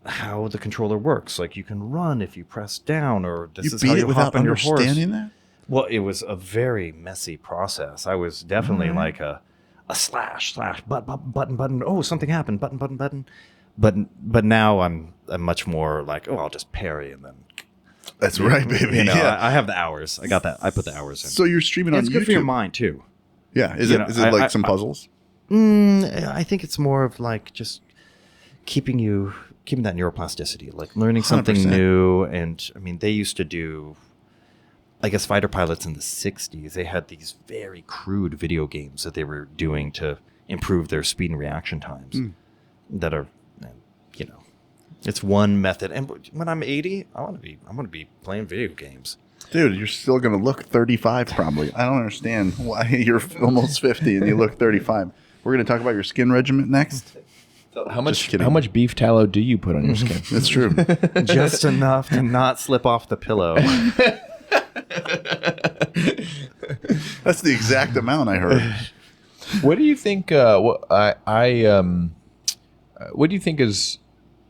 how the controller works. Like you can run if you press down, or this you is how beat you it without hop on your horse. understanding that? Well, it was a very messy process. I was definitely like a slash button. Oh, something happened. Button. But now I'm much more like, oh, I'll just parry and then. That's right, baby. You know, yeah. I have the hours. I got that. I put the hours in. So you're streaming on it's YouTube. good for your mind too. Yeah. Is You it know, is it like some I- puzzles? I think it's more of like just keeping that neuroplasticity, like learning something 100%. new. And I mean, they used to do, I guess, fighter pilots in the 60s. They had these very crude video games that they were doing to improve their speed and reaction times that are, it's one method. And when I'm 80, I want to be playing video games. Dude, you're still going to look 35 probably. I don't understand why you're almost 50 and you look 35. We're going to talk about your skin regiment next. How much kidding. how much beef tallow do you put on your skin? That's true. Just enough to not slip off the pillow. That's the exact amount I heard. What do you think? What do you think is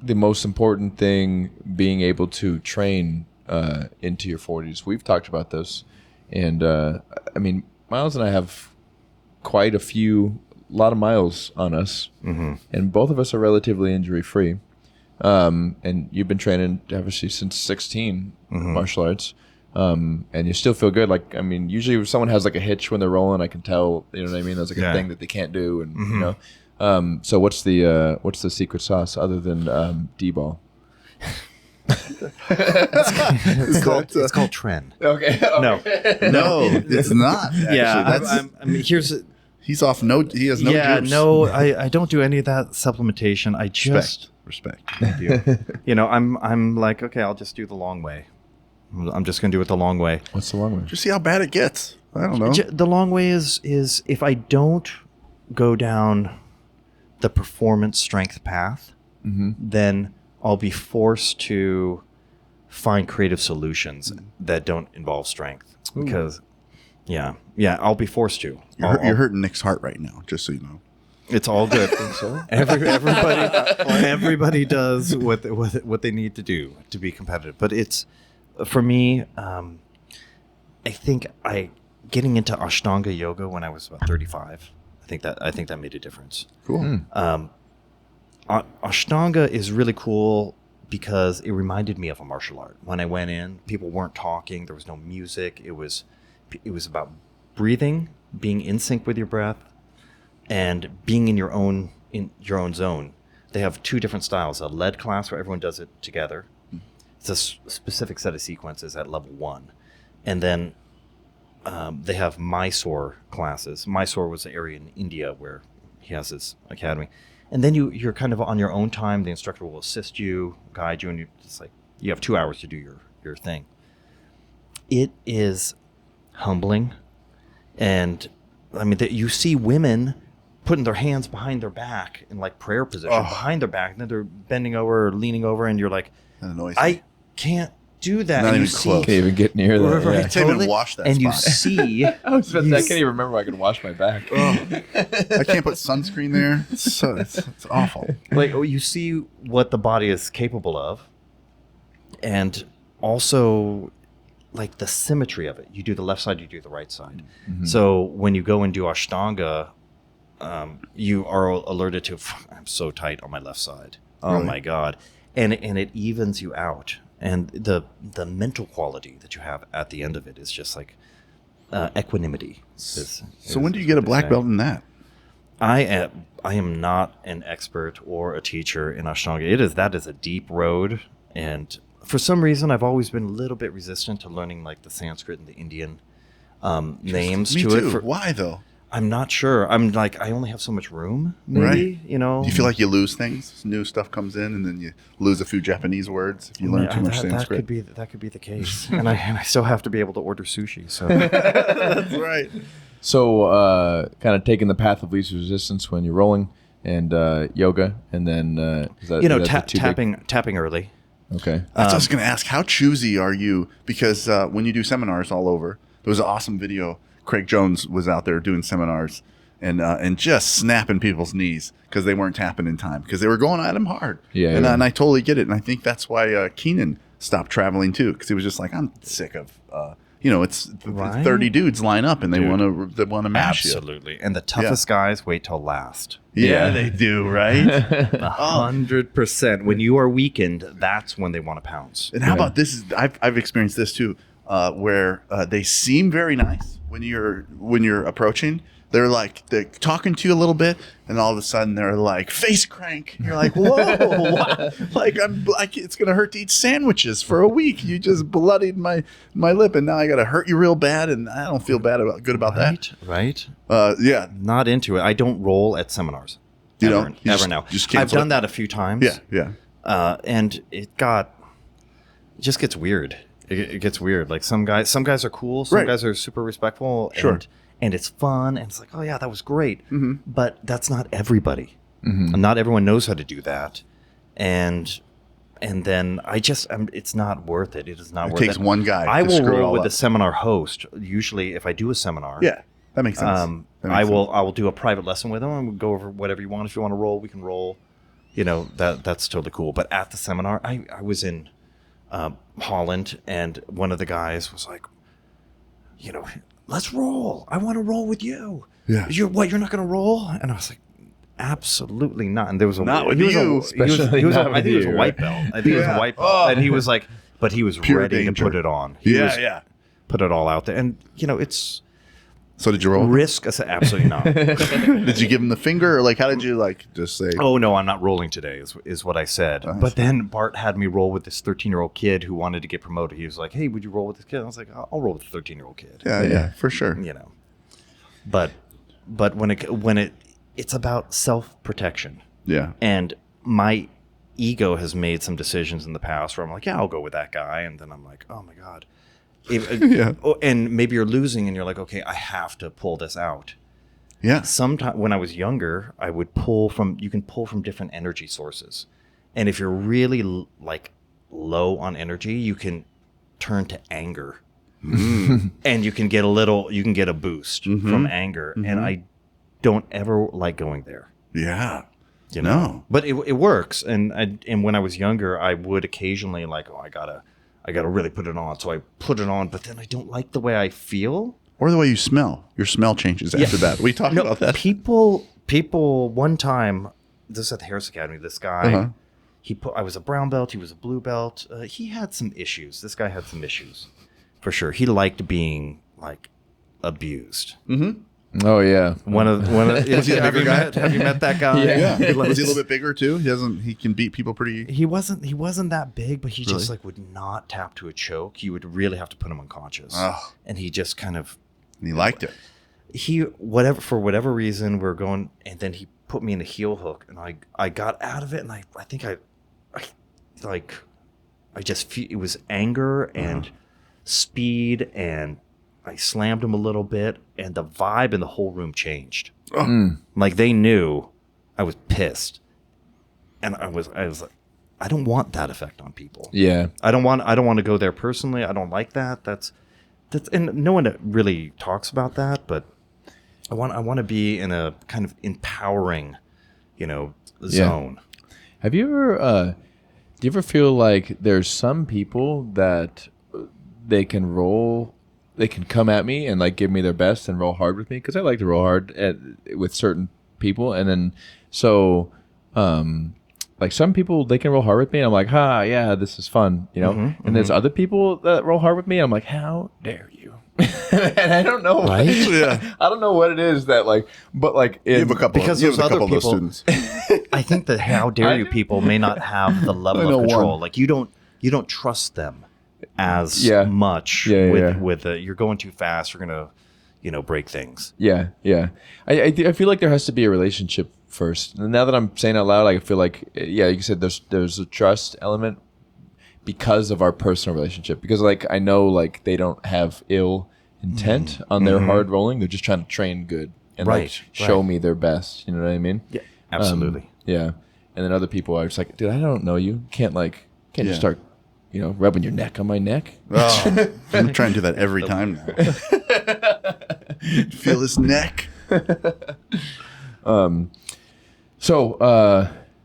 the most important thing being able to train into your 40s? We've talked about this, and I mean, Miles and I have quite a lot of miles on us, and both of us are relatively injury free. And you've been training obviously since 16 martial arts. And you still feel good. Like, I mean, usually if someone has like a hitch when they're rolling, I can tell, you know what I mean? There's like a thing that they can't do. And, you know, so what's the secret sauce other than D-ball? It's called trend. Okay. No. No, it's not. Actually. Yeah, I mean, He's off. He has no juice. no, I don't do any of that supplementation. I just, Respect. Thank you. you know, I'm like, okay, I'll just do the long way. I'm just going to do it the long way. What's the long way? Just see how bad it gets. I don't know. The long way is if I don't go down the performance strength path, then I'll be forced to find creative solutions that don't involve strength. Because, I'll be forced to. You're hurting Nick's heart right now, just so you know. It's all good. Everybody does what they need to do to be competitive. But it's, for me, I think getting into Ashtanga yoga when I was about 35. I think that made a difference. Cool. Ashtanga is really cool because it reminded me of a martial art. When I went in, people weren't talking. There was no music. It was about breathing, being in sync with your breath, and being in your own zone. They have two different styles: a lead class where everyone does it together. It's a specific set of sequences at level 1, and then they have Mysore classes. Mysore was the area in India where he has his academy. And then you're kind of on your own time. The instructor will assist you, guide you, and you have 2 hours to do your thing. It is humbling. And I mean, you see women putting their hands behind their back in like prayer position, behind their back, and then they're bending over or leaning over, and you're like, that annoys me. I can't do that. Not and even you close. Can't even get near that. Right, Yeah. can't even wash that and spot. you see, I can't even remember I could wash my back. I can't put sunscreen there. It's awful. like, you see what the body is capable of, and also like the symmetry of it. You do the left side, you do the right side. So when you go and do Ashtanga, you are alerted to, I'm so tight on my left side. Oh Really? my God. And it evens you out. And the mental quality that you have at the end of it is just like equanimity. So when do you get a black belt in that? I am not an expert or a teacher in Ashtanga. That is a deep road, and for some reason I've always been a little bit resistant to learning like the Sanskrit and the Indian names Me to too. it. Why though? I'm not sure. I'm like, I only have so much room, maybe, Right. you know. Do you feel like you lose things? New stuff comes in, and then you lose a few Japanese words if you learn too much Sanskrit. That could be the case. and I still have to be able to order sushi. So That's right. So, kind of taking the path of least resistance when you're rolling, and yoga, and then tapping early. Okay. That's what I was going to ask. How choosy are you? Because when you do seminars all over, there was an awesome video. Craig Jones was out there doing seminars and just snapping people's knees because they weren't tapping in time because they were going at him hard. Yeah, and, yeah. And I totally get it. And I think that's why Keenan stopped traveling too, because he was just like, I'm sick of, it's Right? 30 dudes line up and they want to mash you. Absolutely. And the toughest guys wait till last. Yeah, they do, right? 100%. When you are weakened, that's when they want to pounce. And how about this? I've experienced this too, where they seem very nice when you're approaching. They're talking to you a little bit, and all of a sudden they're like face crank. And you're like, whoa, what? I'm like, it's gonna hurt to eat sandwiches for a week. You just bloodied my lip, and now I gotta hurt you real bad, and I don't feel good about that. Right? Yeah, Not into it. I don't roll at seminars. You ever, don't? You ever just- now. just I've cancel done it? that a few times. yeah. And it just gets weird. It gets weird. Like some guys are cool. Some Right. guys are super respectful. Sure. And it's fun. And it's like, oh yeah, that was great. Mm-hmm. But that's not everybody. Not everyone knows how to do that. And then it's not worth it. It is not It worth it. takes one guy I to will screw it roll all with up. the seminar host. Usually if I do a seminar. Yeah, that makes sense. That makes I sense. will do a private lesson with them and we'll go over whatever you want. If you want to roll, we can roll. That's totally cool. But at the seminar, I was in Holland, and one of the guys was like, let's roll. I want to roll with you. Yeah. You're not going to roll? And I was like, absolutely not. And there was Not with he was you. Especially he was not I think he was a with you, white belt. I think he was a white belt. And he was like, but he was Pure ready danger. to put it on. He was, yeah. put it all out there. And it's So did you roll? risk. I said, absolutely not. Did you give him the finger, or how did you just say? Oh no, I'm not rolling today. Is what I said. But then Bart had me roll with this 13-year-old kid who wanted to get promoted. He was like, "Hey, would you roll with this kid?" I was like, "I'll roll with the 13-year-old kid." Yeah, for sure. But when it's about self-protection, Yeah, and my ego has made some decisions in the past where I'm like, yeah, I'll go with that guy. And then I'm like, oh my God. And maybe you're losing and you're like, okay, I have to pull this out. Yeah. Sometimes when I was younger, I would you can pull from different energy sources. And if you're really like low on energy, you can turn to anger. And you can get a boost from anger. And I don't ever like going there. Yeah. You know? But it works. And when I was younger, I would occasionally like, oh, I gotta really put it on. So I put it on, but then I don't like the way I feel. Or the way you smell. Your smell changes after that. We talked about that. People one time, this is at the Harris Academy, this guy, I was a brown belt, he was a blue belt. He had some issues. This guy had some issues, for sure. He liked being like abused. Oh yeah. One of Was he a bigger guy? Have you met that guy? Yeah. Was he a little bit bigger too? He can beat people pretty. He wasn't that big, but he just like would not tap to a choke. You would really have to put him unconscious. Oh. And he just kind of He liked it. For whatever reason we're going, and then he put me in a heel hook, and I got out of it, and I think I just feel it was anger and speed, and I slammed him a little bit, and the vibe in the whole room changed. Like they knew I was pissed, and I was like, I don't want that effect on people. Yeah. I don't want to go there personally. I don't like that. That's and no one really talks about that, but I want to be in a kind of empowering, zone. Have you ever do you ever feel like there's some people that they can come at me and like give me their best and roll hard with me, because I like to roll hard with certain people, and then so like some people, they can roll hard with me and I'm like, yeah, this is fun, and there's other people that roll hard with me and I'm like, how dare you? And I don't know, right? Yeah. I don't know what it is that like, but like You have a couple. because you have those a couple other of those people- students. I think that how dare you people may not have the level know of control. one. Like you don't trust them as much with you're going too fast. You're gonna break things. Yeah. I feel like there has to be a relationship first. And now that I'm saying out loud, I feel like, like you said, there's a trust element because of our personal relationship. Because like I know like they don't have ill intent on their hard rolling. They're just trying to train good and like show me their best. You know what I mean? Yeah, absolutely. Yeah. And then other people are just like, dude, I don't know you. Can't just start, rubbing your neck on my neck. Oh, I'm trying to do that every time now. Feel his neck. So,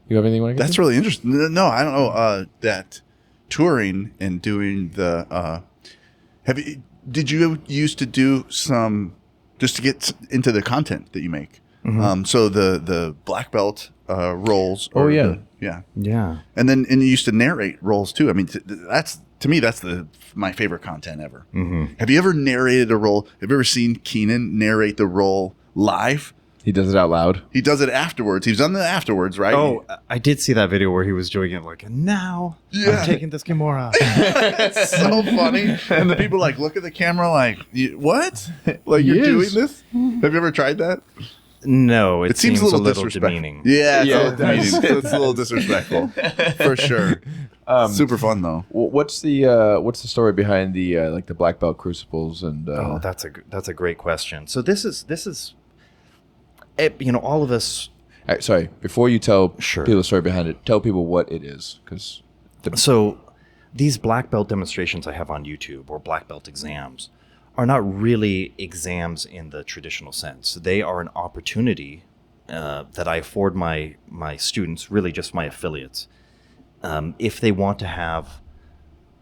you have anything you want to get That's really interesting. No, I don't know. That touring and doing the did you used to do some just to get into the content that you make? So the black belt rolls. Oh, yeah. Yeah. And you used to narrate rolls too. I mean, that's to me that's my favorite content ever. Have you ever narrated a roll? Have you ever seen Keenan narrate the roll live? He does it out loud. He does it afterwards. He's done it afterwards, right? Oh, I did see that video where he was doing it like, and now I'm taking this Kimura. It's so funny. And the people like look at the camera like, what? Like you're doing this? Have you ever tried that? No, it seems a little disrespectful. demeaning. Yeah, it does. It's a little disrespectful for sure. Super fun though. What's the story behind the like the black belt crucibles and? Oh, that's a great question. So this is. All of us. Sorry, before you tell Sure. people the story behind it, tell people what it is, because So these black belt demonstrations I have on YouTube, or black belt exams, are not really exams in the traditional sense. They are an opportunity that I afford my students, really just my affiliates, if they want to have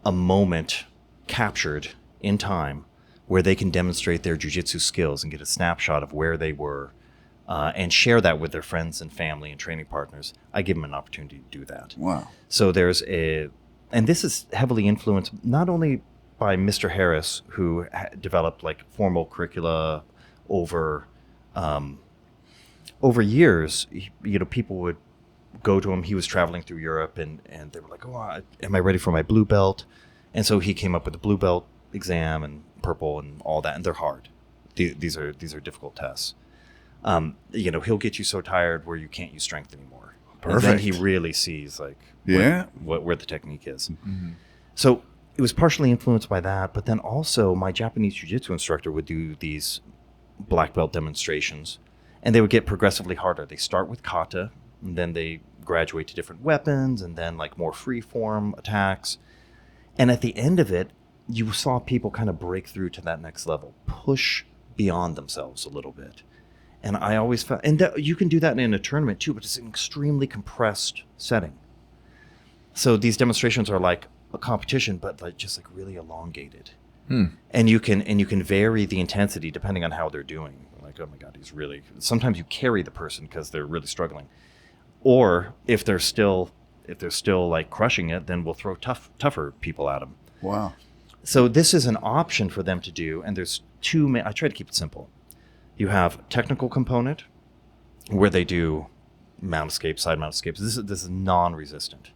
a moment captured in time where they can demonstrate their jiu-jitsu skills and get a snapshot of where they were, and share that with their friends and family and training partners. I give them an opportunity to do that. Wow. So and this is heavily influenced not only by Mr. Harris, who developed like formal curricula over years. People would go to him. He was traveling through Europe, and they were like, "Oh, am I ready for my blue belt?" And so he came up with the blue belt exam and purple and all that, and they're hard. These are difficult tests. He'll get you so tired where you can't use strength anymore. And then he Perfect. really sees like Yeah. where the technique is. So it was partially influenced by that, but then also my Japanese Jiu-Jitsu instructor would do these black belt demonstrations, and they would get progressively harder. They start with kata, and then they graduate to different weapons, and then like more free form attacks. And at the end of it, you saw people kind of break through to that next level, push beyond themselves a little bit. And I always found, and you can do that in a tournament too, but it's an extremely compressed setting. So these demonstrations are like a competition, but like just like really elongated. And you can vary the intensity depending on how they're doing. Like, oh my God, he's really. Sometimes you carry the person because they're really struggling, or if they're still like crushing it, then we'll throw tougher people at them. Wow. So this is an option for them to do, and there's two. I try to keep it simple. You have technical component, where they do mount escapes, side mount escapes. This is non-resistant.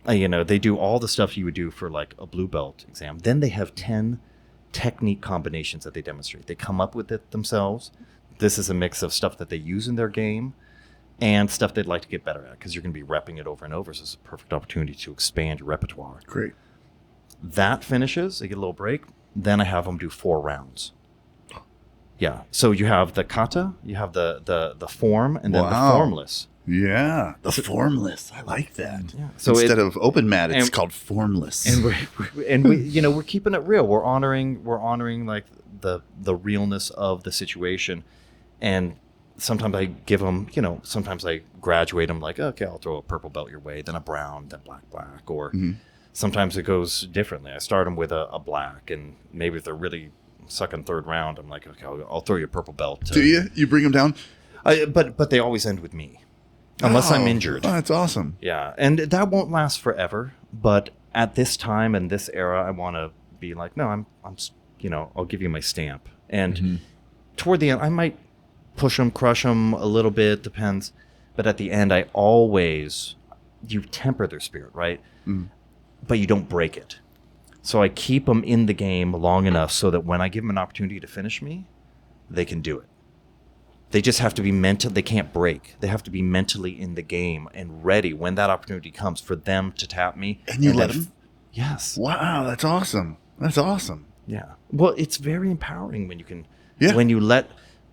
They do all the stuff you would do for like a blue belt exam. Then they have 10 technique combinations that they demonstrate. They come up with it themselves. This is a mix of stuff that they use in their game and stuff they'd like to get better at, because you're going to be repping it over and over. So it's a perfect opportunity to expand your repertoire. Great. That finishes, they get a little break. Then I have them do 4 rounds. Yeah. So you have the kata, you have the form, and then the formless. Yeah. The formless. I like that. Yeah. So instead of open mat, it's and- called formless. And we're keeping it real. We're honoring like the realness of the situation. And sometimes I give them, sometimes I graduate them like, okay, I'll throw a purple belt your way, then a brown, then black, or sometimes it goes differently. I start them with a black, and maybe if they're really sucking third round, I'm like, okay, I'll throw you a purple belt. Do you? You bring them down? But they always end with me, unless I'm injured. Oh, that's awesome. Yeah, and that won't last forever. But at this time and this era, I want to be like, no, I'm I'll give you my stamp. And toward the end, I might push them, crush them a little bit, depends. But at the end, you temper their spirit, right? But you don't break it. So I keep them in the game long enough so that when I give them an opportunity to finish me, they can do it. They just have to be they can't break. They have to be mentally in the game and ready when that opportunity comes for them to tap me. And you let them? Yes. Wow, that's awesome. That's awesome. Yeah. Well, it's very empowering when you can, Yeah. when you let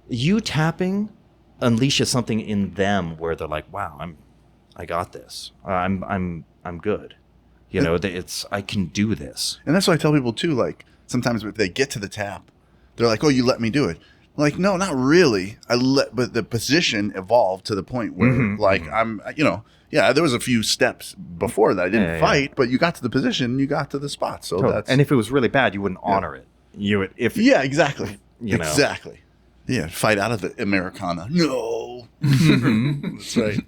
you tapping unleashes something in them where they're like, wow, I got this. I'm good. I can do this. And that's what I tell people too. Like sometimes if they get to the tap, they're like, "Oh, you let me do it." I'm like, no, not really. But the position evolved to the point where, I'm, there was a few steps before that I didn't fight, but you got to the position, you got to the spot. So Totally. that's And if it was really bad, you wouldn't honor it. You would, exactly, you know. exactly. Yeah, fight out of the Americana. No, that's right.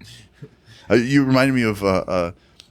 You reminded me of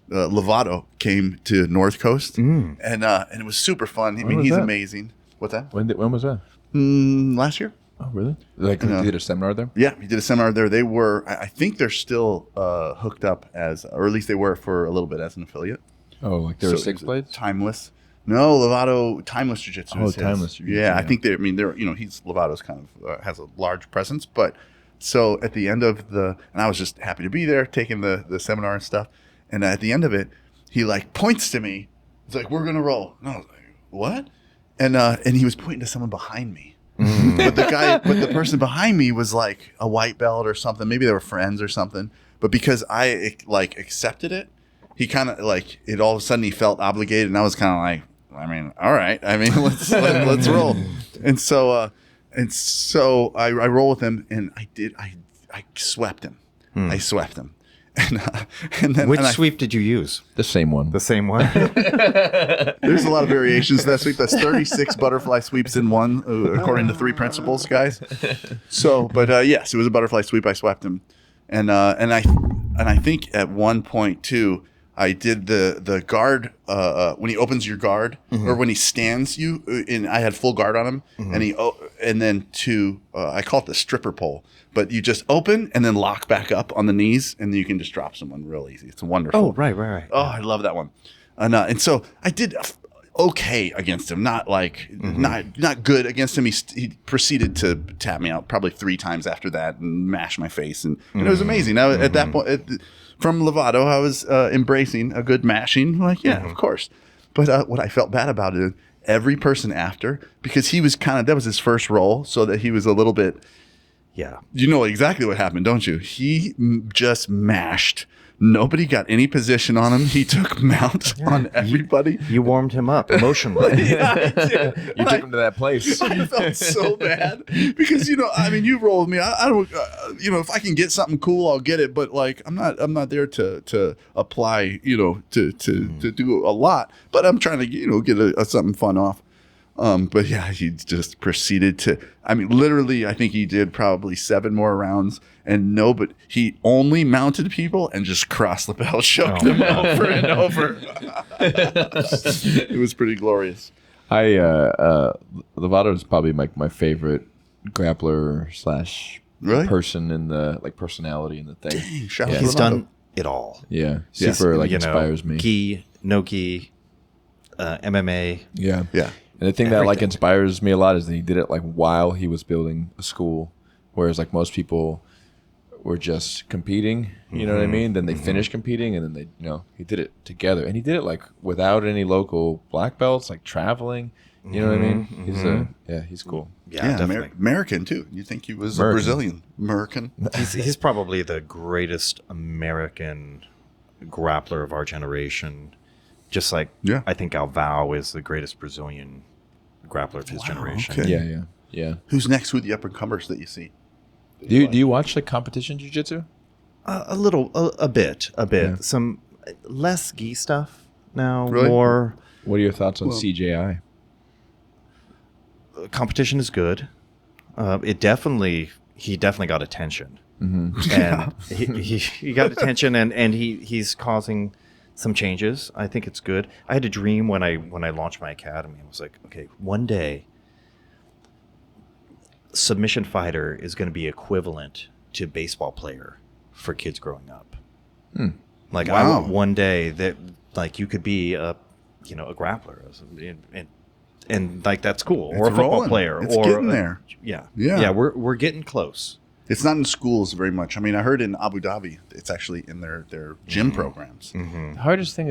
Lavado came to North Coast, and it was super fun. I mean, was he's that? amazing. What's that? When was that? Last year. Oh, really? Like you did a seminar there? Yeah, he did a seminar there. They were, I think they're still hooked up as, or at least they were for a little bit as an affiliate. Oh, like there were So 6 it was blades? Timeless. No, Lavado, Timeless Jiu-Jitsu. Oh, is his. Timeless Jiu-Jitsu, Yeah, I yeah. think Lavato's kind of has a large presence. But so at the end of and I was just happy to be there, taking the seminar and stuff. And at the end of it, he like points to me. He's like, "We're gonna roll." And I was like, "What?" And he was pointing to someone behind me. But the person behind me was like a white belt or something. Maybe they were friends or something. But because I like accepted it, he kind of like it. All of a sudden, he felt obligated, and I was kind of like, I mean, all right. I mean, let's roll. And so I roll with him, and I swept him. I swept him. And then Which sweep did you use? The same one. The same one? There's a lot of variations to that sweep. That's 36 butterfly sweeps in one, according to 3 principles, guys. So, but yes, it was a butterfly sweep. I swept him, and I think at one point too, I did the guard when he opens your guard or when he stands you, and I had full guard on him, and then I call it the stripper pole. But you just open and then lock back up on the knees, and then you can just drop someone real easy. It's wonderful. Oh, right. Oh, I love that one. And so I did okay against him, not like not good against him. He proceeded to tap me out probably 3 times after that and mash my face, and it was amazing. Now at that point, from Lavado, I was embracing a good mashing. Like, yeah, of course. But what I felt bad about it, every person after, because he was that was his first roll, so that he was a little bit. Yeah. You know exactly what happened, don't you? He just mashed. Nobody got any position on him. He took mount on everybody. You warmed him up emotionally. You took him to that place. I felt so bad because you roll with me. I don't if I can get something cool, I'll get it. But like I'm not there to apply to do a lot. But I'm trying to get something fun off. But yeah, he just proceeded to. I mean, literally, I think he did probably 7 more rounds, and but he only mounted people and just crossed the bell, shook them over and over. It was pretty glorious. Lavado is probably my favorite grappler / person in the personality in the thing. Dang, shout out to He's Lavado. done it all. Yeah, super inspires me. Gi, no gi, MMA. Yeah. Yeah. And the thing that Everything. inspires me a lot is that he did it while he was building a school, whereas most people were just competing. You know what I mean? Then they finished competing, and then he did it together, and he did it with any local black belts, traveling. You know what I mean? He's cool. Yeah, definitely. American too. You think he was American. a Brazilian? American. He's probably the greatest American grappler of our generation. Just like I think Alvao is the greatest Brazilian grappler of his generation. Okay. Yeah. Who's next? Who are the up and comers that you see? Do you watch competition jiu-jitsu? A bit. Yeah. Some less gi stuff now. Really? More What are your thoughts on CJI? competition is good. He definitely got attention, and he got attention, and he's causing some changes. I think it's good. I had a dream when I launched my academy. I was like, okay, one day submission fighter is going to be equivalent to baseball player for kids growing up. Like I want one day that you could be a grappler and that's cool, or a football rolling. player, It's or getting there. Yeah. We're getting close. It's not in schools very much. I mean, I heard in Abu Dhabi, it's actually in their gym programs. The hardest thing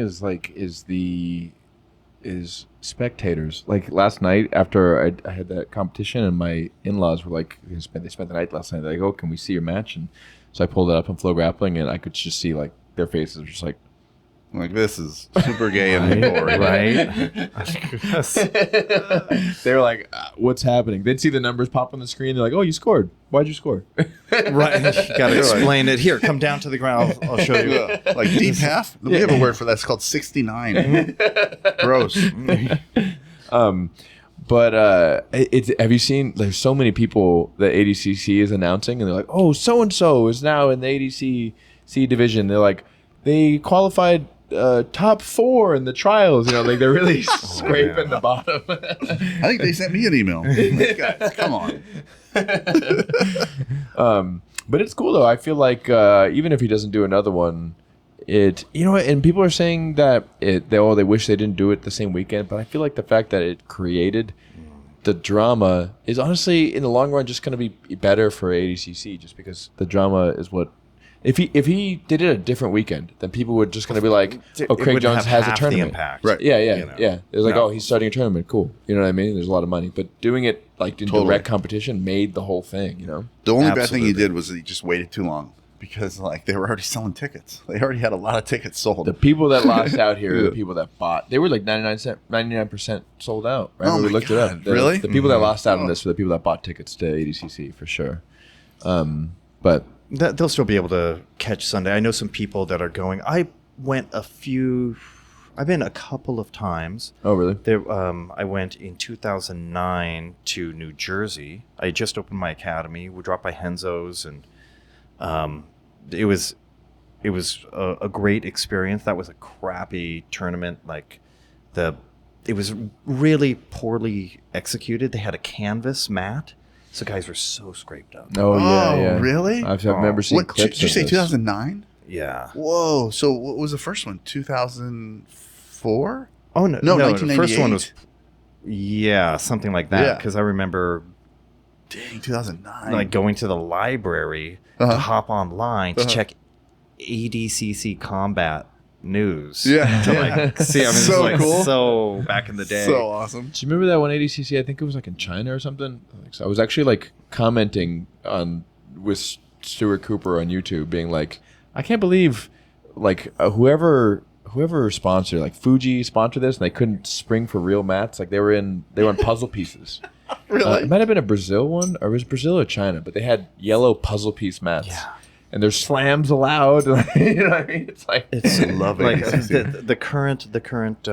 is spectators. Last night after I had that competition, and my in-laws were they spent the night last night. They're like, "Oh, can we see your match?" And so I pulled it up on Flow Grappling, and I could just see their faces were just This is super gay and boring. Right? they were like, "What's happening?" They'd see the numbers pop on the screen. They're like, "Oh, you scored. Why'd you score?" Right. You got to explain it. Here, come down to the ground. I'll show you. Deep half? We have a word for that. It's called 69. Gross. But have you seen? There's so many people that ADCC is announcing, and they're like, "Oh, so and so is now in the ADCC division." They're like, they qualified top 4 in the trials. They're really scraping the bottom. I think they sent me an email. Guys, come on. But it's cool though. I feel like even if he doesn't do another one, and people are saying that they wish they didn't do it the same weekend. But I feel like the fact that it created the drama is honestly in the long run just going to be better for ADCC, just because the drama is what. If he did it a different weekend, then people would just going to be like, "Oh, Craig Jones has a tournament." Right. Yeah. It was like, "Oh, he's starting a tournament. Cool." You know what I mean? There's a lot of money, but doing it in direct competition made the whole thing. The only bad thing he did was that he just waited too long, because they were already selling tickets. They already had a lot of tickets sold. The people that lost out here are the people that bought. They were 99% sold out. Right? Oh We my looked God, it up. really? The people that lost out on this were the people that bought tickets to ADCC for sure. But They'll still be able to catch Sunday. I know some people that are going. I've been a couple of times. oh, really? I went in 2009 to New Jersey. I just opened my academy. We dropped by Henzo's, and it was a great experience. That was a crappy tournament. It was really poorly executed. They had a canvas mat, so guys were so scraped up. Oh, yeah. Really? I've never seen What, clips. did you say of this. 2009? Yeah. Whoa. So what was the first one? 2004? Oh no, No, the first one 1998. was something like that. Yeah. Because I remember Dang, 2009. like going to the library Uh-huh. to hop online to Uh-huh. check ADCC combat news. Yeah. To like see. I mean, So it's like cool. so back in the day. So awesome. Do you remember that one ADCC? I think it was like in China or something. So I was actually like commenting on with Stuart Cooper on YouTube, being like, I can't believe like whoever sponsored, like Fuji sponsored this, and they couldn't spring for real mats. Like they were in puzzle pieces. Really? It might have been a Brazil one, or it was Brazil or China, but they had yellow puzzle piece mats. Yeah. And there's slams allowed. You know what I mean? It's like It's love like ADCC. the current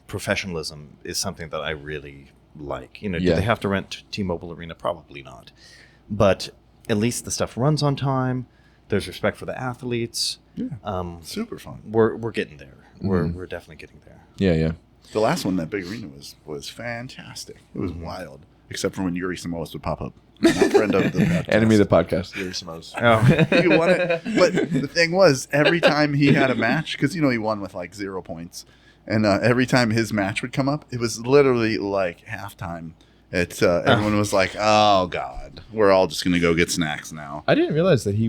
professionalism is something that I really like. You know, do Yeah. they have to rent T-Mobile Arena? Probably not. But at least the stuff runs on time. There's respect for the athletes. Yeah. Super fun. We're getting there. We're definitely getting there. yeah. The last one, that big arena, was fantastic. It was wild, except for when Yuri Samoas would pop up. Not friend of the podcast. Enemy of the podcast. Yuri Samoas. Oh, He won it. But the thing was, every time he had a match, because he won with like 0 points, and every time his match would come up, it was literally like halftime. Everyone was like, "Oh God, we're all just gonna go get snacks now." I didn't realize that he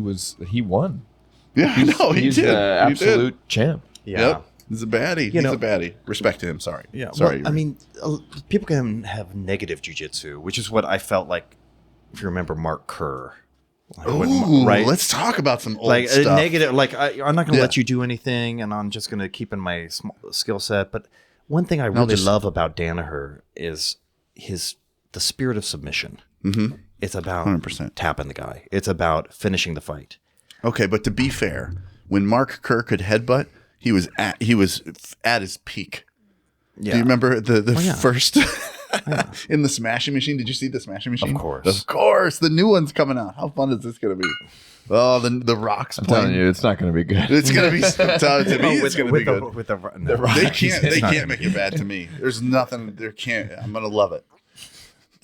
won. Yeah, no, he He's did. the He absolute champ. yeah. Yep. He's a baddie. He's know- a baddie. Respect to him. Sorry. Yeah. Sorry. Well, I mean, people can have negative jujitsu, which is what I felt like. If you remember Mark Kerr, like, Ooh, right? let's talk about some old Like stuff. a negative, like I'm not going to Yeah. let you do anything, and I'm just going to keep in my skill set. But one thing I really just- love about Danaher is the spirit of submission. Mhm. It's about 100%. tapping the guy. It's about finishing the fight. Okay, but to be fair, when Mark Kerr could headbutt, he was at his peak. Yeah. Do you remember the yeah. first in the smashing machine? Did you see the smashing machine? Of course. Of course. The new one's coming out. How fun is this going to be? Oh, the rocks I'm playing. telling you, it's not going to be good. It's going to be to me. It's going to be good. With the They can't. They It's not can't make it bad to me. There's nothing. There can't. I'm going to love it.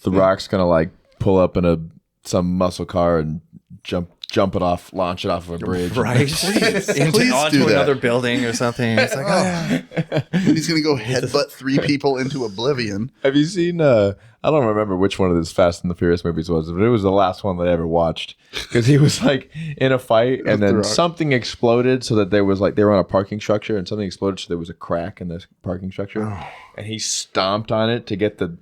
The Rock's gonna like pull up in some muscle car and jump it off, launch it off of a bridge. right Please onto do that. another building or something. It's like, He's going to go headbutt 3 people into oblivion. Have you seen? I don't remember which one of these Fast and the Furious movies was, but it was the last one that I ever watched because he was like in a fight and The then Rock. something exploded so that there was like they were on a parking structure and something exploded so there was a crack in the parking structure and he stomped on it to get the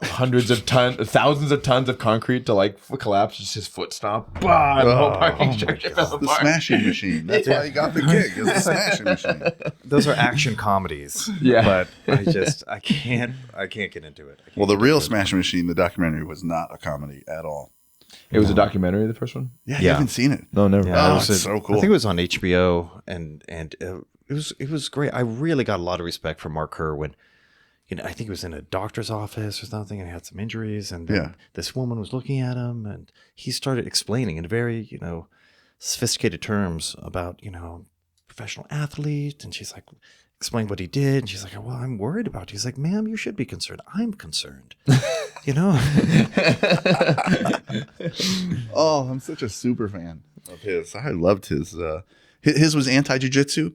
thousands of tons of concrete to like collapse. Just his foot stomp. Bah, and the whole parking structure fell The apart. smashing machine. That's why he got the gig. Is the smashing machine. those are action comedies. Yeah. but I can't get into it. Well, the real smashing machine, the documentary, was not a comedy at all. It was a documentary, the first one. Yeah, you haven't seen it. No, never. Yeah, Oh, it was it's so cool. I think it was on HBO, and it was great. I really got a lot of respect for Mark Kerr when, I think he was in a doctor's office or something, and he had some injuries, and then Yeah. this woman was looking at him, and he started explaining in very sophisticated terms about professional athlete, and she's like, explain what he did, and she's like, well, I'm worried about you. He's like, ma'am, you should be concerned. I'm concerned. Oh, I'm such a super fan of his. I loved his. His was anti-jiu-jitsu.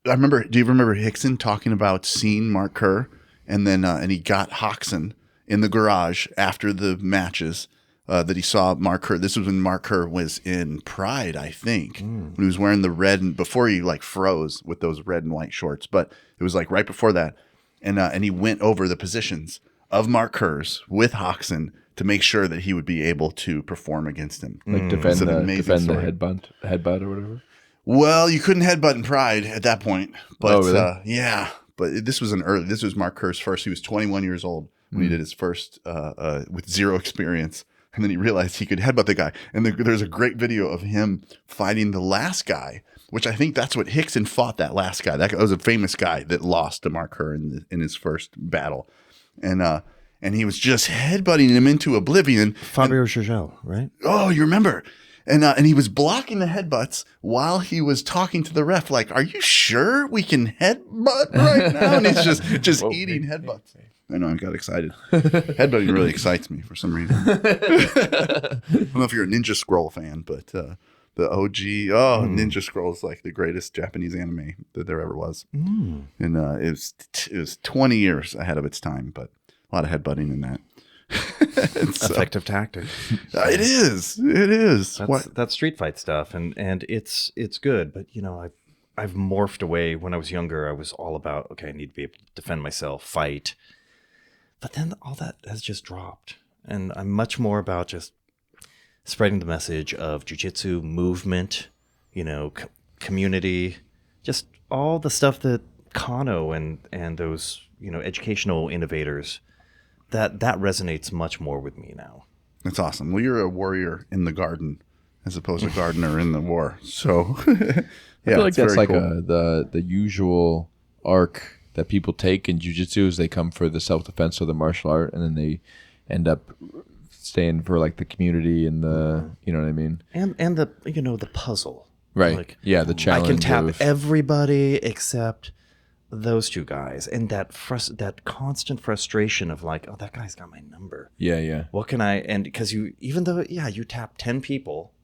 I remember. Do you remember Hickson talking about seeing Mark Kerr, and then and he got Hoxton in the garage after the matches that he saw Mark Kerr. This was when Mark Kerr was in Pride, I think, when he was wearing the red and before he like froze with those red and white shorts. But it was like right before that, and he went over the positions of Mark Kerr's with Hoxton to make sure that he would be able to perform against him. Like defend It's an the amazing story. headbutt or whatever. Well, you couldn't headbutt in Pride at that point, but Oh, really? yeah. But this was This was Mark Kerr's first. He was 21 years old when he did his first with zero experience, and then he realized he could headbutt the guy. And there's a great video of him fighting the last guy, which I think that's what Hickson fought. That last guy. That was a famous guy that lost to Mark Kerr in his first battle, and he was just headbutting him into oblivion. Fabio Chagel, right? Oh, you remember? And he was blocking the headbutts while he was talking to the ref. Like, are you sure we can headbutt right now? And he's just eating headbutts. I know, I got excited. Headbutting really excites me for some reason. I don't know if you're a Ninja Scroll fan, but the OG. Oh, Ninja Scroll is like the greatest Japanese anime that there ever was. And it was 20 years ahead of its time, but a lot of headbutting in that. Effective tactic. It is. That's street fight stuff, and it's good. But I've morphed away. When I was younger, I was all about, okay, I need to be able to defend myself, fight. But then all that has just dropped, and I'm much more about just spreading the message of jiu-jitsu, movement, community, just all the stuff that Kano and those educational innovators. That resonates much more with me now. That's awesome. Well, you're a warrior in the garden as opposed to a gardener in the war. So, I feel like that's like cool. the usual arc that people take in jiu-jitsu is they come for the self-defense or the martial art, and then they end up staying for like the community and the, you know what I mean? And the, the puzzle. Right. Like, yeah, the challenge. I can tap of, everybody except those two guys, and that constant frustration of like, oh, that guy's got my number. Yeah. What can I? And because even though you tap 10 people,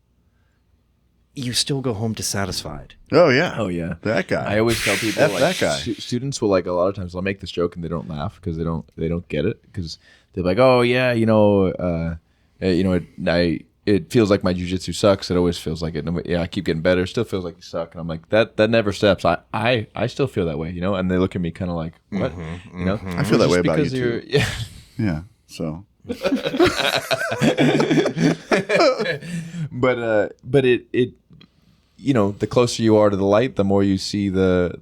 you still go home dissatisfied. Oh yeah. That guy. I always tell people like, that guy. Students will like a lot of times I'll make this joke and they don't laugh because they don't get it because they're like, oh yeah, it feels like my jiu-jitsu sucks. It always feels like it. Yeah, I keep getting better. It still feels like you suck. And I'm like, that never stops. I still feel that way, And they look at me kind of like, what? I feel that way about you too. Yeah. Yeah. So. but it the closer you are to the light, the more you see the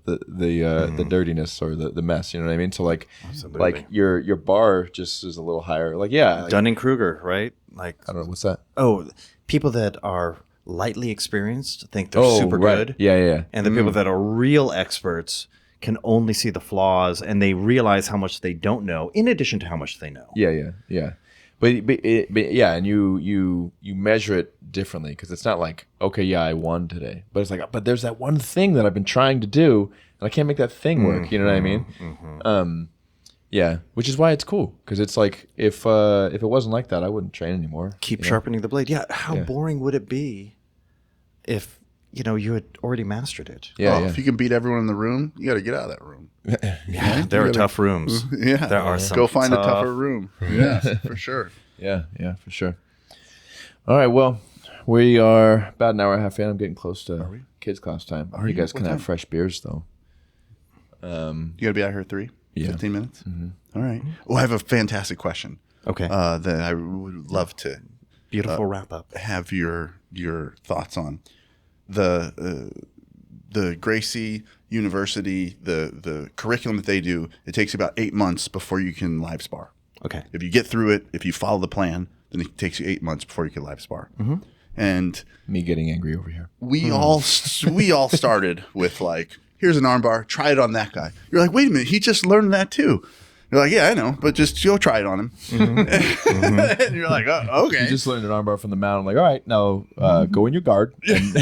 dirtiness or the mess. You know what I mean? So like, Absolutely. like your bar just is a little higher. Like Dunning-Kruger, right? Like, I don't know what's that. Oh, people that are lightly experienced think they're super good. Yeah. And the people that are real experts can only see the flaws, and they realize how much they don't know, in addition to how much they know. Yeah. But yeah, and you measure it differently because it's not like, okay, yeah, I won today, but it's like, but there's that one thing that I've been trying to do and I can't make that thing work. You know what I mean? Yeah, which is why it's cool because it's like if it wasn't like that, I wouldn't train anymore. Keep sharpening the blade. Yeah, how boring would it be if you had already mastered it? Yeah, If you can beat everyone in the room, you got to get out of that room. Yeah, there are tough rooms. Yeah, there are some. Go find tough. a tougher room. Yeah, for sure. Yeah, for sure. All right, well, we are about an hour and a half in. I'm getting close to kids' class time. You guys can have fresh beers though. You got to be out here at 3. 15 minutes. All right. Well, I have a fantastic question. Okay. That I would love to Beautiful wrap up. have your thoughts on the Gracie University, the curriculum that they do. It takes about 8 months before you can live spar. Okay. If you get through it, if you follow the plan, then it takes you 8 months before you can live spar. And Me getting angry over here. we all started with like, here's an armbar, try it on that guy. You're like, wait a minute, he just learned that too. You're like, yeah, I know, but just go try it on him. And you're like, oh, okay. You just learned an armbar from the mountain. Like, all right, now go in your guard. And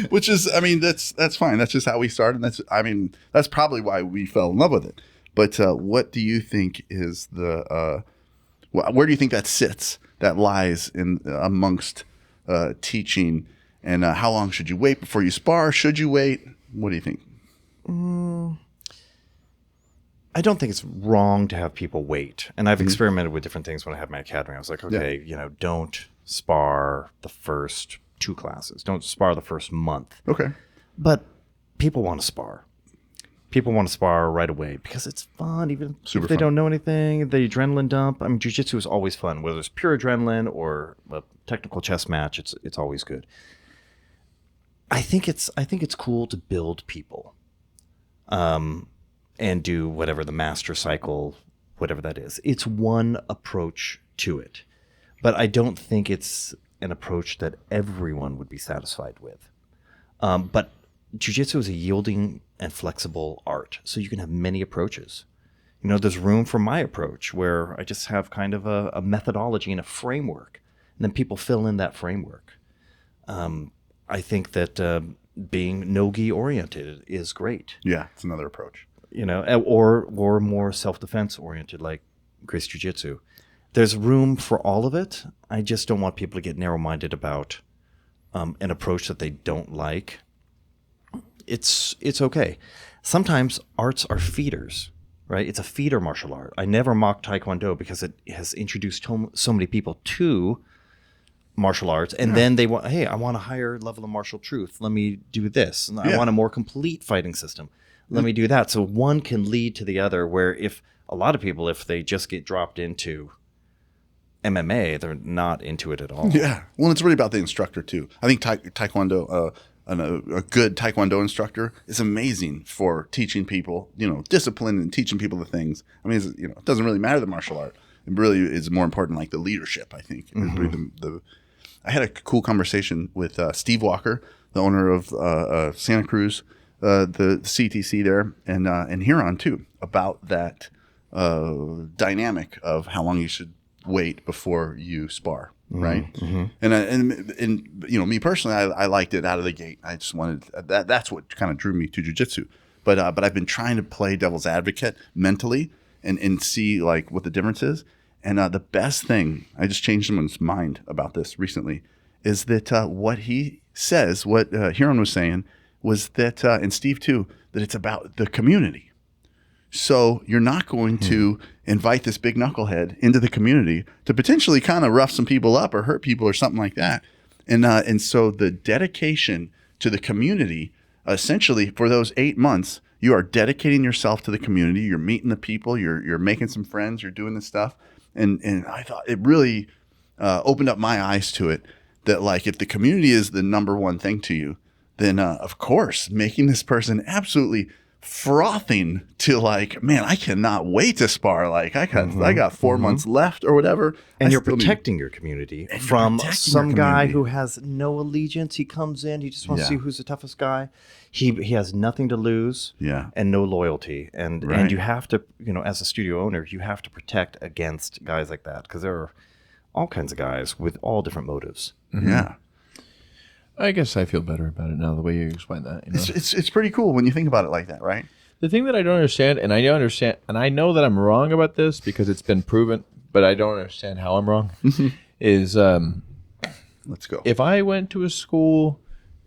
Which is, I mean, that's fine. That's just how we started. That's probably why we fell in love with it. But what do you think is where do you think that sits? That lies in amongst teaching, and how long should you wait before you spar? Should you wait? What do you think? I don't think it's wrong to have people wait. And I've experimented with different things when I had my academy. I was like, okay, don't spar the first 2 classes. Don't spar the first month. Okay. But people want to spar. People want to spar right away because it's fun, even Super if they fun. don't know anything. The adrenaline dump. I mean, jiu-jitsu is always fun. Whether it's pure adrenaline or a technical chess match, it's always good. I think it's cool to build people, and do whatever the master cycle, whatever that is. It's one approach to it, but I don't think it's an approach that everyone would be satisfied with. But jiu-jitsu is a yielding and flexible art, so you can have many approaches. There's room for my approach where I just have kind of a methodology and a framework, and then people fill in that framework. I think that being no-gi oriented is great. Yeah, it's another approach. Or more self-defense oriented, like Gracie Jiu-Jitsu. there's room for all of it. I just don't want people to get narrow-minded about an approach that they don't like. It's okay. Sometimes arts are feeders, right? It's a feeder martial art. I never mock Taekwondo because it has introduced so many people to martial arts, and then they want, hey, I want a higher level of martial truth. Let me do this. And I want a more complete fighting system. Let me do that. So one can lead to the other, where if a lot of people, if they just get dropped into MMA, they're not into it at all. Yeah. Well, it's really about the instructor too. I think Taekwondo, a good Taekwondo instructor is amazing for teaching people, discipline and teaching people the things. I mean, it doesn't really matter the martial art. It really is more important, like the leadership, I think. I had a cool conversation with Steve Walker, the owner of Santa Cruz, the CTC there, and Huron too, about that dynamic of how long you should wait before you spar, right? And me personally, I liked it out of the gate. I just wanted that's what kind of drew me to jiu-jitsu. But I've been trying to play devil's advocate mentally and see like what the difference is. And the best thing, I just changed someone's mind about this recently, is that what he says, what Huron was saying, was that, and Steve too, that it's about the community. So you're not going to invite this big knucklehead into the community to potentially kind of rough some people up or hurt people or something like that. And so the dedication to the community, essentially for those 8 months, you are dedicating yourself to the community. You're meeting the people. You're making some friends. You're doing this stuff. And I thought it really opened up my eyes to it, that like if the community is the number one thing to you, then of course making this person absolutely frothing to like, man, I cannot wait to spar. Like I got 4 months left or whatever. And you're protecting your community from some guy who has no allegiance. He comes in, he just wants to see who's the toughest guy. He has nothing to lose and no loyalty. And you have to, as a studio owner, you have to protect against guys like that, because there are all kinds of guys with all different motives. Yeah. I guess I feel better about it now, the way you explain that. It's pretty cool when you think about it like that, right? The thing that I don't understand, and I know that I'm wrong about this because it's been proven, but I don't understand how I'm wrong, is let's go. If I went to a school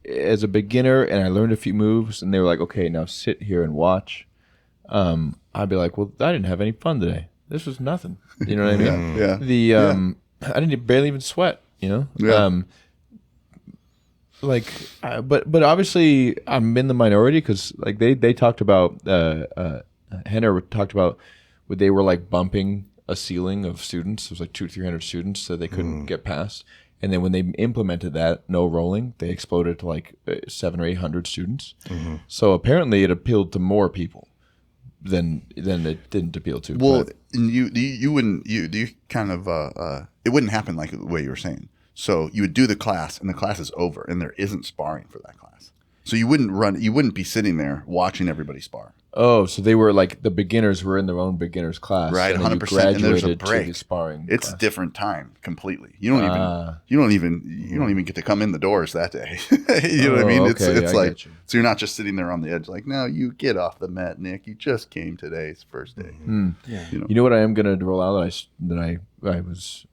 as a beginner and I learned a few moves and they were like, okay, now sit here and watch, I'd be like, well, I didn't have any fun today. This was nothing. You know what I mean? I didn't barely even sweat, but obviously I'm in the minority, because like they talked about Henner talked about when they were like bumping a ceiling of students. It was like 200-300 students, so they couldn't get past. And then when they implemented that no rolling, they exploded to like 700 or 800 students. So apparently it appealed to more people than it didn't appeal to. Well, and you wouldn't it wouldn't happen like the way you were saying. So you would do the class, and the class is over, and there isn't sparring for that class. So you wouldn't be sitting there watching everybody spar. Oh, so they were like the beginners were in their own beginners class, right? 100%. And there's a break. To the sparring. It's class. Different time completely. You don't even get to come in the doors that day. You know what I mean? Okay, it's like so you're not just sitting there on the edge like, no, you get off the mat, Nick. You just came today. It's first day. Yeah. You know what I am going to roll out that I was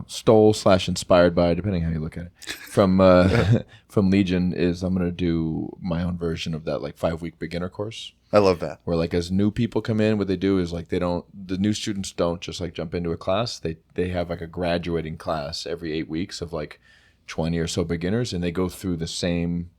stole / inspired by, depending how you look at it, from Legion, is I'm going to do my own version of that like 5-week beginner course. I love that. Where like as new people come in, what they do is like the new students don't just like jump into a class. They have like a graduating class every 8 weeks of like 20 or so beginners, and they go through the same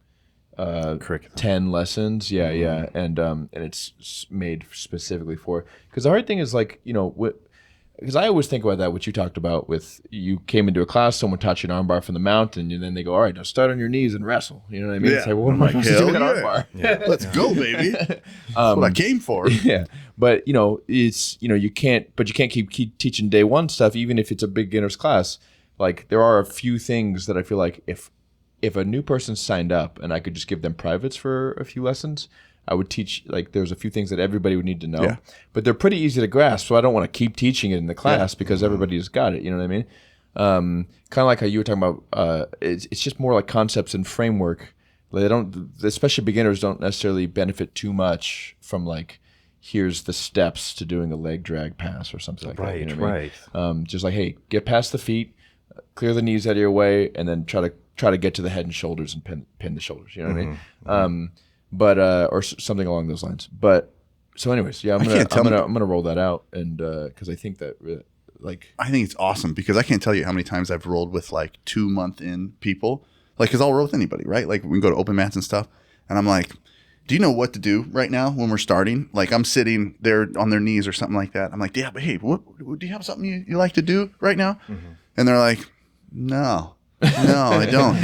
curriculum. 10 lessons. And it's made specifically for, because the hard thing is like, because I always think about that, what you talked about with, you came into a class, someone taught you an armbar from the mountain, and then they go, all right, now start on your knees and wrestle. You know what I mean? Yeah. It's like, well, what am I supposed to do with an armbar? Yeah. Let's go, baby. That's what I came for. Yeah. But, it's, you can't keep teaching day one stuff, even if it's a beginner's class. Like, there are a few things that I feel like if a new person signed up and I could just give them privates for a few lessons, I would teach, like, there's a few things that everybody would need to know, but they're pretty easy to grasp. So I don't want to keep teaching it in the class because everybody's got it. You know what I mean? Kind of like how you were talking about, it's just more like concepts and framework. They don't, especially beginners don't necessarily benefit too much from like, here's the steps to doing a leg drag pass or something like that. You know what I mean? Right. Just like, hey, get past the feet, clear the knees out of your way, and then try to get to the head and shoulders and pin the shoulders. You know what I mean? Or something along those lines. But so, anyways, yeah, I'm gonna roll that out, and because I think that I think it's awesome because I can't tell you how many times I've rolled with like 2 month in people, like because I'll roll with anybody, right? Like we can go to open mats and stuff, and I'm like, do you know what to do right now when we're starting? Like I'm sitting there on their knees or something like that. I'm like, yeah, but hey, what do you have something you like to do right now? And they're like, no, I don't.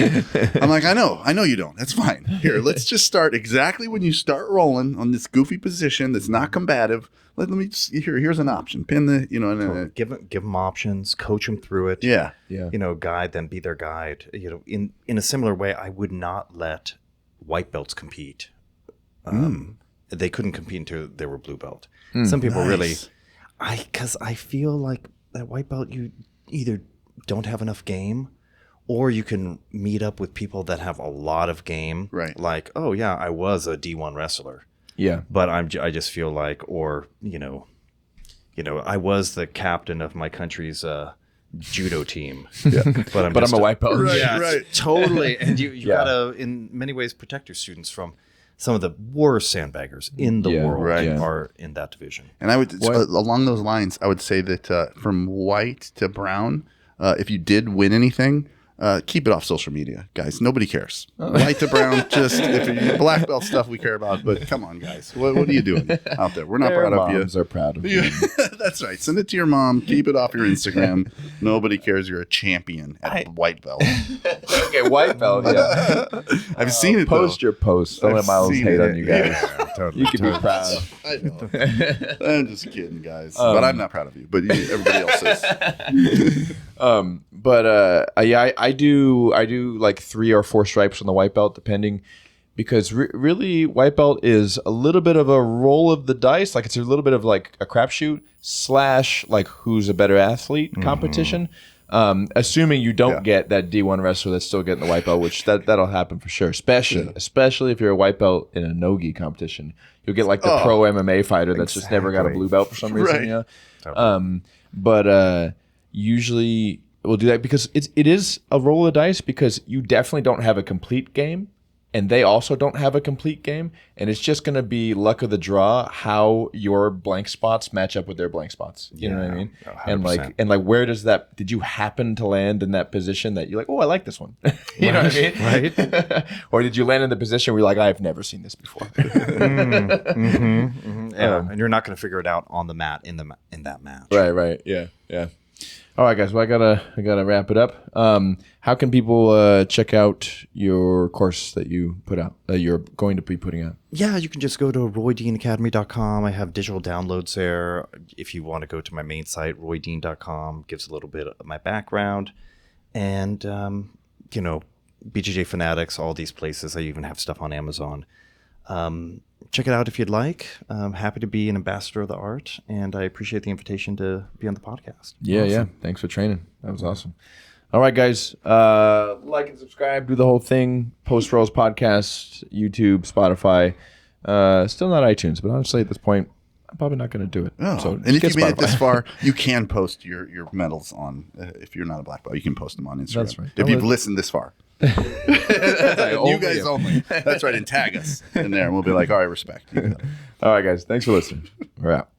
I'm like, I know you don't. That's fine. Here, let's just start exactly when you start rolling on this goofy position that's not combative. Let me just, here's an option. Pin the, Give them options, coach them through it. Yeah. Guide them, be their guide. In a similar way, I would not let white belts compete. They couldn't compete until they were blue belt. Some people nice. because I feel like that white belt, you either don't have enough game, or you can meet up with people that have a lot of game. Right. Like, oh yeah, I was a D1 wrestler. yeah. But I just feel like, or I was the captain of my country's judo team. Yeah. But I'm a white belt. Right, yeah, right. Totally. And you gotta, in many ways, protect your students from some of the worst sandbaggers in the world are in that division. And I would, along those lines, I would say that from white to brown, if you did win anything, keep it off social media, guys. Nobody cares. White to brown, just if you black belt stuff we care about. But come on, guys, what are you doing out there? We're not proud of you. Moms are proud of you. That's right. Send it to your mom. Keep it off your Instagram. Nobody cares. You're a champion at white belt. Okay, white belt. Yeah, I've seen it. Post your posts. Don't let Miles hate on you guys. Yeah, totally. You can be proud. I know. I'm just kidding, guys. But I'm not proud of you. But everybody else is. I do like 3 or 4 stripes on the white belt, depending, because really white belt is a little bit of a roll of the dice. Like it's a little bit of like a crapshoot / like who's a better athlete competition. Assuming you don't get that D1 wrestler that's still getting the white belt, which that'll happen for sure. Especially if you're a white belt in a no-gi competition, you'll get like the pro MMA fighter that's just never got a blue belt for some reason. Right. Yeah. Usually we'll do that because it is a roll of the dice, because you definitely don't have a complete game and they also don't have a complete game, and it's just going to be luck of the draw how your blank spots match up with their blank spots. You know what I mean? 100%. And like where did you happen to land in that position that you're like, oh, I like this one. You know what I mean? Right. Or did you land in the position where you're like, I've never seen this before. Yeah, and you're not going to figure it out on the mat in that match. Right. Yeah. All right, guys. Well, I gotta wrap it up. How can people check out your course that you put out? You're going to be putting out? Yeah, you can just go to roydeanacademy.com. I have digital downloads there. If you want to go to my main site, roydean.com, gives a little bit of my background, and BJJ Fanatics, all these places. I even have stuff on Amazon. Check it out if you'd like. I'm happy to be an ambassador of the art, and I appreciate the invitation to be on the podcast. Yeah. Thanks for training. That was awesome. All right, guys. Like and subscribe. Do the whole thing. Post Rolls Podcast, YouTube, Spotify. Still not iTunes, but honestly, at this point, I'm probably not going to do it. Oh. So and if you made it this far, you can post your medals on. If you're not a black belt, you can post them on Instagram. That's right. If you've listened this far. You guys only. That's right. And tag us in there, and we'll be like, all right, respect. All right, guys. Thanks for listening. We're out.